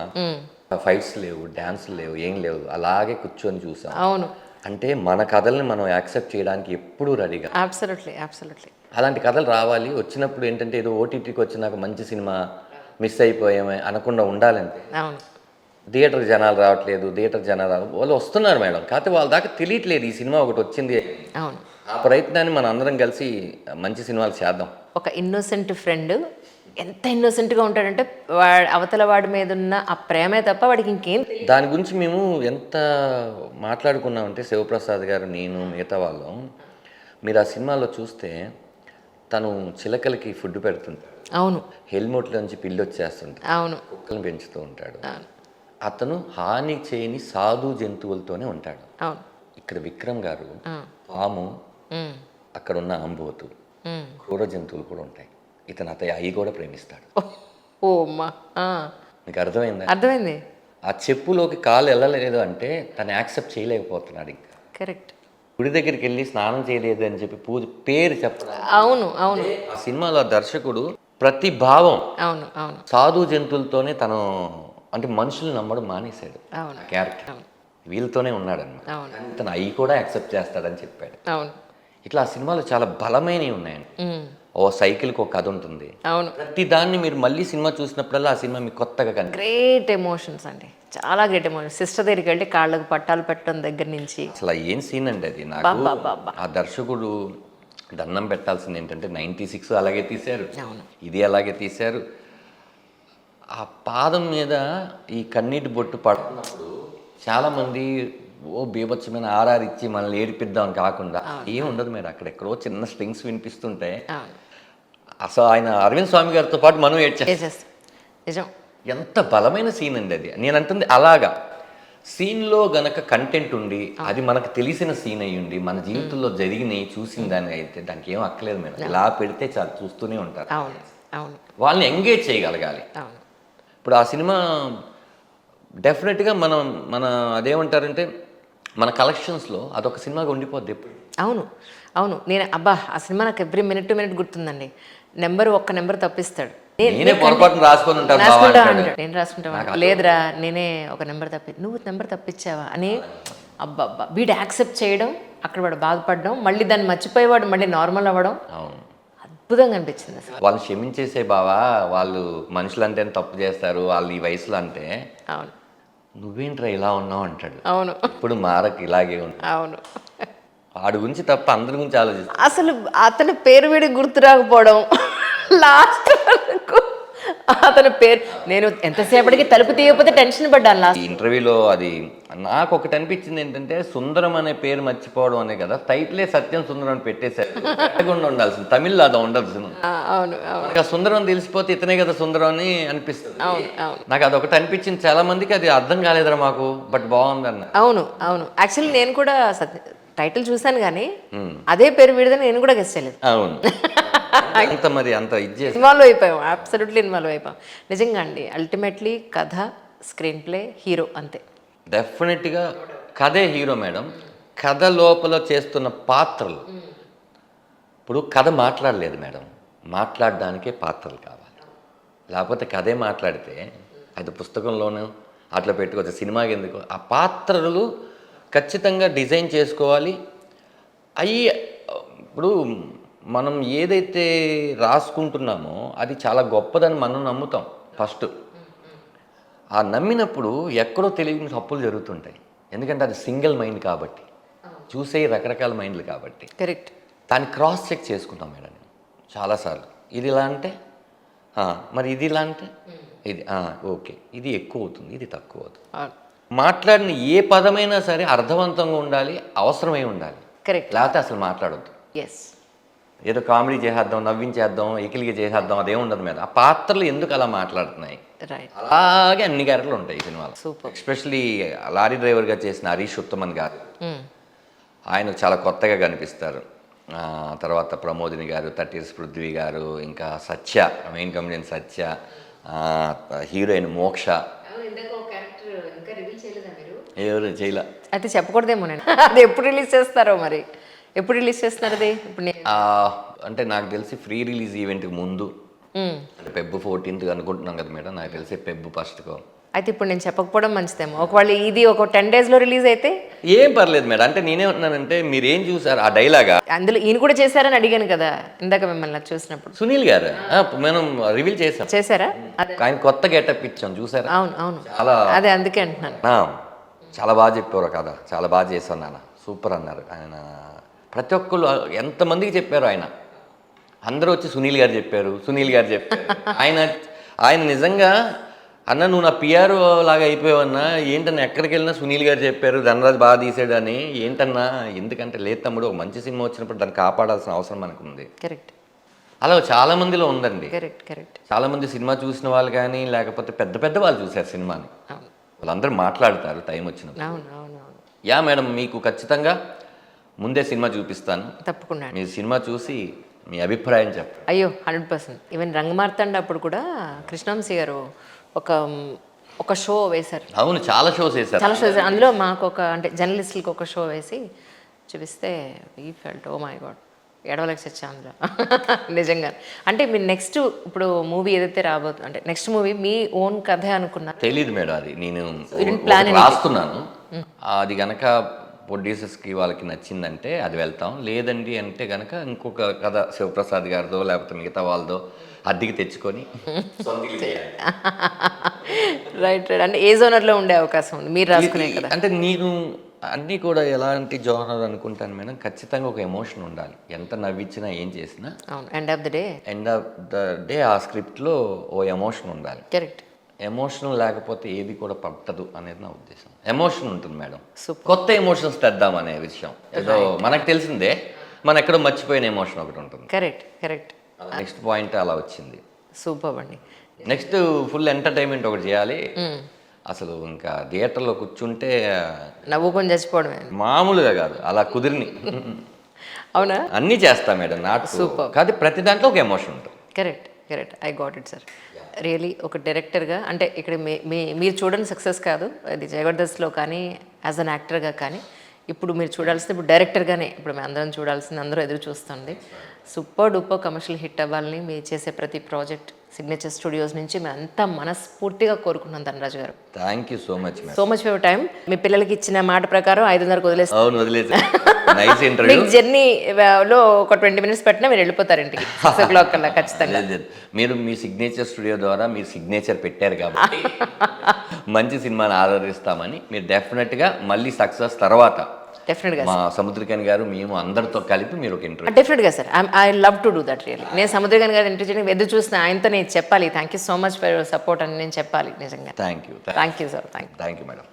ఫైట్స్ లేవు, డాన్సులు లేవు, ఏం లేవు, అలాగే కూర్చొని చూసాం. అవును, అంటే మన కథల్ని మనం యాక్సెప్ట్ చేయడానికి ఎప్పుడూ రెడీగా. అబ్సల్యూట్లీ. అలాంటి కథలు రావాలి. వచ్చినప్పుడు ఏంటంటే ఏదో ఓటీటీకి వచ్చినాక మంచి సినిమా మిస్ అయిపోయామే అనకుండా ఉండాలంటే. అవును, థియేటర్ జనాలు రావట్లేదు, వాళ్ళు వస్తున్నారు మేడం, కాకపోతే వాళ్ళ దాకా తెలియట్లేదు ఈ సినిమా ఒకటి వచ్చింది. అవును, ఆ ప్రయత్నాన్ని మనం అందరం కలిసి మంచి సినిమాలు చేద్దాం. ఒక ఇన్నోసెంట్ ఫ్రెండ్ ఎంత ఇన్నోసెంట్గా ఉంటాడంటే అవతల వాడి మీద ఉన్న ఆ ప్రేమే తప్ప వాడికి ఇంకేం. దాని గురించి మేము ఎంత మాట్లాడుకున్నామంటే శివప్రసాద్ గారు, నేను, మిగతా వాళ్ళం, మీరు ఆ సినిమాలో చూస్తే తను చిలకలకి ఫుడ్ పెడుతుంటాడు, అవును హెల్మెట్లోంచి పిల్లి వచ్చేస్తుంటాడు, అవును కుక్కలను పెంచుతూ ఉంటాడు. అవును అతను హాని చేయని సాధు జంతువులతోనే ఉంటాడు. అవును ఇక్కడ విక్రమ్ గారు ఆ. పాము, ఉమ్, అక్కడ ఉన్న అంబోతు, ఉమ్. క్రూర జంతువులు కూడా ఉంటాయి. ఇతను అవి కూడా ప్రేమిస్తాడు. ఓ అమ్మా ఆ. మీకు అర్థమైందా? అర్థమైంది. ఆ చెప్పులోకి కాలు వెళ్ళలేదు అంటే తను యాక్సెప్ట్ చేయలేకపోతున్నాడు. ఇంకా కరెక్ట్. గుడి దగ్గరికి వెళ్ళి స్నానం చేయలేదు అని చెప్పి పూజ పేరు చెప్పడం. అవును అవును ఆ సినిమాలో ఆ దర్శకుడు ప్రతి భావం అవును అవును సాధు జంతువులతోనే తను, అంటే మనుషులు నమ్మడం మానేశాడు. అవును ఆ క్యారెక్టర్ అవును వీళ్ళతోనే ఉన్నాడన్నమాట. అవును తను అవి కూడా యాక్సెప్ట్ చేస్తాడని చెప్పాడు. అవును ఇట్లా ఆ సినిమాలో చాలా బలమైనవి ఉన్నాయండి. ఉమ్, ఓ సైకిల్కి ఒక కథ ఉంటుంది. అవును. ప్రతి దాన్ని మీరు మళ్ళీ సినిమా చూసినప్పుడల్లా ఆ సినిమా మీకు కొత్తగా కనిపిస్తుంది. గ్రేట్ ఎమోషన్స్ అండి, చాలా గ్రేట్ ఎమోషన్స్. సిస్టర్ దగ్గరికి వెళ్ళి కాళ్ళకు పట్టాలు పెట్టడం దగ్గర నుంచి అసలు ఏం సీన్ అండి అది. నాకు బాబా. ఆ దర్శకుడు దండం పెట్టాల్సింది ఏంటంటే 96 అలాగే తీశారు, అవును ఇది అలాగే తీశారు. ఆ పాదం మీద ఈ కన్నీటి బొట్టు పడుతున్నప్పుడు చాలామంది ఓ బీభత్సమైన ఆర్ఆర్ ఇచ్చి మనల్ని ఏడిపిద్దాం కాకుండా ఏం ఉండదు మీరు. అక్కడెక్కడో చిన్న స్ట్రింగ్స్ వినిపిస్తుంటే అవును అసలు ఆయన అరవింద్ స్వామి గారితో పాటు మనం ఏడ్చేస్తాం. చేసేస్తాం. నిజం. ఎంత బలమైన సీన్ అండి అది. నేను అంటుంది అలాగా సీన్లో గనక కంటెంట్ ఉండి అది మనకు తెలిసిన సీన్ అయ్యుండి మన జీవితంలో జరిగినవి చూసిన దాన్ని అయితే దానికి ఏం అక్కలేదు. మీరు ఇలా పెడితే చాలా చూస్తూనే ఉంటారు. అవును అవును వాళ్ళని ఎంగేజ్ చేయగలగాలి. అవును ఇప్పుడు ఆ సినిమా డెఫినెట్గా మన అదేమంటారంటే మన కలెక్షన్స్లో అదొక సినిమాగా ఉండిపోద్ది ఎప్పుడు. అవును అవును. నేను ఆ సినిమా నాకు ఎవ్రీ మినిట్ టు మినిట్ గుర్తుందండి. ఒక్క నెంబర్ తప్పిస్తాడు. నేనే పొరపాటున రాసుకొని ఉంటాను. నేను రాసుకుంటాను. లేదురా నేనే ఒక నెంబర్ నువ్వు నెంబర్ తప్పించావా అని. అబ్బా వీడు యాక్సెప్ట్ చేయడం, అక్కడ వాడు బాధపడడం, మళ్ళీ దాన్ని మర్చిపోయేవాడు మళ్ళీ నార్మల్ అవ్వడం. అవును, అద్భుతంగా అనిపించింది అసలు. వాళ్ళని క్షమించేసే బావా, వాళ్ళు మనుషులు అంటే తప్పు చేస్తారు, వాళ్ళు ఈ వయసులో అంటే అవును నువ్వేంట్రా ఇలా ఉన్నావు అంటాడు. అవును ఇప్పుడు మారకు ఇలాగే ఉంది. అవును. వాడి గురించి తప్ప అందరి గురించి ఆలోచిస్తాడు. అసలు అతని పేరు వీడి గుర్తు రాకపోవడం లాస్ట్ వరకు అతని పేరు నేను ఎంతసేపటికి తలుపు తీయకపోతే టెన్షన్ పడ్డాను ఈ లాస్ట్. ఇంటర్వ్యూలో అది నాకు ఒకటి అనిపించింది ఏంటంటే సుందరం అనే పేరు మర్చిపోవడం అనే కదా, టైటిలే సత్యం సుందరం అని పెట్టేశారు. పెట్టకుండా ఉండాల్సింది, తమిళ్లో అది ఉండాల్సింది. అవును అవును మనకి ఆ సుందరం తెలిసిపోతే ఇతనే కదా సుందరం అని అనిపిస్తుంది. అవును అవును నాకు అదొకటి అనిపించింది. చాలా మందికి అది అర్థం కాలేదురా మాకు, బట్ బాగుంది అన్న. అవును అవును. యాక్చువల్లీ నేను కూడా టైటిల్ చూశాను కానీ అదే పేరు వీడిదని నేను కూడా గెస్ చేయలేదు. అవును, అంత మరి అంత ఇది చేసి ఇన్వాల్వ్ అయిపోయాం, అబ్సల్యూట్లీ ఇన్వాల్వ్ అయిపోయాం. నిజంగా అండి, అల్టిమేట్లీ కథ, స్క్రీన్ ప్లే, హీరో అంతే. డెఫినెట్గా కథే హీరో మేడం. కథ లోపల చేస్తున్న పాత్రలు, ఇప్పుడు కథ మాట్లాడలేదు మేడం, మాట్లాడడానికే పాత్రలు కావాలి. లేకపోతే కథే మాట్లాడితే అది పుస్తకంలోనూ అట్లా పెట్టుకోవచ్చు, సినిమాకి ఎందుకు. ఆ పాత్రలు ఖచ్చితంగా డిజైన్ చేసుకోవాలి. అవి ఇప్పుడు మనం ఏదైతే రాసుకుంటున్నామో అది చాలా గొప్పదని మనం నమ్ముతాం ఫస్ట్. ఆ నమ్మినప్పుడు ఎక్కడో తెలియని తప్పులు జరుగుతుంటాయి. ఎందుకంటే అది సింగిల్ మైండ్ కాబట్టి, చూసే రకరకాల మైండ్లు కాబట్టి. కరెక్ట్. దాన్ని క్రాస్ చెక్ చేసుకుంటాం మేడం చాలాసార్లు. ఇది ఇలా అంటే మరి ఇది ఇలా అంటే ఇది ఓకే, ఇది ఎక్కువ అవుతుంది, ఇది తక్కువ అవుతుంది. మాట్లాడిన ఏ పదమైనా సరే అర్థవంతంగా ఉండాలి, అవసరమై ఉండాలి. కరెక్ట్. లేకపోతే అసలు మాట్లాడొద్దు. ఎస్. ఏదో కామెడీ చేసేద్దాం, నవ్వించేద్దాం, ఎకిలిగా చేసేద్దాం, అదేం ఉండదు మీద. ఆ పాత్రలు ఎందుకు అలా మాట్లాడుతున్నాయి, రైట్. అలాగే అన్ని క్యారెక్టర్లు ఉంటాయి ఈ సినిమాలో. సూపర్. ఎస్పెషలీ లారీ డ్రైవర్గా చేసిన హరీష్ ఉత్తమన్ గారు, ఆయన చాలా కొత్తగా కనిపిస్తారు. తర్వాత ప్రమోదిని గారు, 30 Years పృథ్వీ గారు, ఇంకా సత్య, మెయిన్ కమెడియన్ సత్య, హీరోయిన్ మోక్ష. ఎవరు చేయలే, అయితే చెప్పకూడదేమో నేను. అది ఎప్పుడు రిలీజ్ చేస్తారో మరి, ఎప్పుడు రిలీజ్ చేస్తున్నారు అది? ఇప్పుడు అంటే నాకు తెలిసి ఫ్రీ రిలీజ్ ఈవెంట్కి ముందు, అంటే Feb 14th అనుకుంటున్నాం కదా మేడం, నాకు తెలిసి Feb 1st. అయితే ఇప్పుడు నేను చెప్పకపోవడం మంచిదేమో. ఒకవేళ ఇది ఒక 10 daysలో రిలీజ్ అయితే ఏం పర్లేదు మేడం. అంటే నేనేమంటున్నానంటే మీరు ఏం చూసారు ఆ డైలాగా, అందులో ఈయన కూడా చేశారని అడిగాను కదా ఇందాక మిమ్మల్ని చూసినప్పుడు. సునీల్ గారు మనం రివీల్ చేశారా? ఆయన కొత్త గెటప్ ఇచ్చాం చూసారా? అవును అవును, చాలా, అదే అందుకే అంటున్నాను. చాలా బాగా చెప్పారు కదా, చాలా బాగా చేశాను నాన్న, సూపర్ అన్నారు ఆయన. ప్రతి ఒక్కళ్ళు ఎంతమందికి చెప్పారు ఆయన, అందరూ వచ్చి సునీల్ గారు చెప్పారు, సునీల్ గారు చెప్పారు. ఆయన నిజంగా అన్న నువ్వు నా పిఆర్ లాగా అయిపోయావన్నా, ఏంటన్నా ఎక్కడికి వెళ్ళినా సునీల్ గారు చెప్పారు, ధనరాజ్ బాగా తీసాడు అని. ఏంటన్నా, ఎందుకంటే లేదు తమ్ముడు, ఒక మంచి సినిమా వచ్చినప్పుడు దాన్ని కాపాడాల్సిన అవసరం మనకు ఉంది. కరెక్ట్. అలా చాలా మందిలో ఉందండి. కరెక్ట్ చాలా మంది సినిమా చూసిన వాళ్ళు కానీ లేకపోతే పెద్ద పెద్ద వాళ్ళు చూశారు సినిమాని, అవును వాళ్ళందరూ మాట్లాడతారు టైం వచ్చినప్పుడు. అవును యా మేడం, మీకు ఖచ్చితంగా ముందే సినిమా చూపిస్తాను. తప్పకుండా మీరు సినిమా చూసి మీ అభిప్రాయం చెప్పండి. అయ్యో 100%. ఈవెన్ రంగమార్తాండ అప్పుడు కూడా కృష్ణవంశీ గారు ఒక షో వేశారు, అవును, చాలా షోస్ వేశారు. చాలా షో వేశారు. అందులో మాకు అంటే జర్నలిస్టులకు ఒక షో వేసి చూపిస్తే ఈ ఫెల్ట్ ఓ మై గాడ్, ఏడవలేక చచ్చా అందులో. నిజంగా అంటే మీరు నెక్స్ట్ ఇప్పుడు మూవీ ఏదైతే రాబోతుంది అంటే నెక్స్ట్ మూవీ మీ ఓన్ కథే అనుకున్నారు? తెలీదు మేడం, అది నేను plan ఒకటి రాస్తున్నాను. అది గనక ప్రొడ్యూసర్స్కి వాళ్ళకి నచ్చిందంటే అది వెళ్తాం, లేదండి అంటే గనక ఇంకొక కథ శివప్రసాద్ గారిదో లేకపోతే మిగతా వాళ్ళదో అద్దెకి తెచ్చుకొని రైట్ అంటే ఏ జోనర్లో ఉండే అవకాశం ఉంది మీరు రాసుకునే కదా? అంటే నేను అన్నీ కూడా ఎలాంటి జోనర్ అనుకుంటాను మేడం, ఖచ్చితంగా ఒక ఎమోషన్ ఉండాలి. ఎంత నవ్వించినా ఏం చేసినా అవును, end of the day end of the day ఆ స్క్రిప్ట్లో ఓ ఎమోషన్ ఉండాలి. కరెక్ట్. ఎమోషన్ లేకపోతే ఏది కూడా పట్టదు అనేది నా ఉద్దేశం. ఎమోషన్ ఉంటుంది మేడం, Super. కొత్త ఎమోషన్స్ తెద్దాం అనే విషయం ఏదో మనకు తెలిసిందే, మన ఎక్కడో మర్చిపోయిన ఎమోషన్ ఒకటి ఉంటుంది. కరెక్ట్. నెక్స్ట్ పాయింట్ అలా వచ్చింది. సూపర్ అండి. నెక్స్ట్ ఫుల్ ఎంటర్టైన్మెంట్ ఒకటి చేయాలి. అసలు ఇంకా థియేటర్లో కూర్చుంటే నవ్వుకొని చచ్చిపోవడమే. మామూలుగా కాదు, అలా కుదిరిని అవునా? అన్నీ చేస్తా మేడం, నాట్ Super. కాదు, ప్రతి దాంట్లో ఒక ఎమోషన్ ఉంటుంది. Correct I got it sir. Really ఒక డైరెక్టర్గా అంటే ఇక్కడ మీరు చూడని సక్సెస్ కాదు అది, జబర్దస్త్లో కానీ యాజ్ అన్ యాక్టర్గా కానీ ఇప్పుడు మీరు చూడాల్సింది ఇప్పుడు డైరెక్టర్గానే ఇప్పుడు మేము అందరం చూడాల్సింది, అందరూ ఎదురు చూస్తుంది. సూపర్ డూపర్ కమర్షియల్ హిట్ అవ్వాలని మీరు చేసే ప్రతి ప్రాజెక్ట్ సిగ్నేచర్ స్టూడియోస్ నుంచి మేము అంతా మనస్ఫూర్తిగా కోరుకున్నాం ధనరాజు గారు. Thank you so much madam. So much for time. మీ పిల్లలకి ఇచ్చిన మాట ప్రకారం 5:30కి వదిలేస్తాం. అవును, వదిలేదు. Nice interview. మీకు జర్నీలో ఒక 20 minutes పెట్టినా మీరు వెళ్ళిపోతారు ఇంటికి 6 o'clock కల్లా ఖచ్చితంగా. మీరు మీ సిగ్నేచర్ స్టూడియో ద్వారా మీరు సిగ్నేచర్ పెట్టారు కాబట్టి మంచి సినిమాని ఆదరిస్తామని. మీరు డెఫినెట్గా మళ్ళీ సక్సెస్ తర్వాత డెఫినెట్గా మా సముద్రకని గారు మేము అందరితో కలిపి మీరు ఒక ఇంటర్వ్యూ. డెఫినెట్గా sir, I love to do that really. నేను సముద్రగన్ గారు ఇంటర్వ్యూ చేయడానికి ఎదురు చూసిన ఆయనతో నేను చెప్పాలి thank you so much for your support అని నేను చెప్పాలి నిజంగా. Thank you thank you sir. Thank you madam.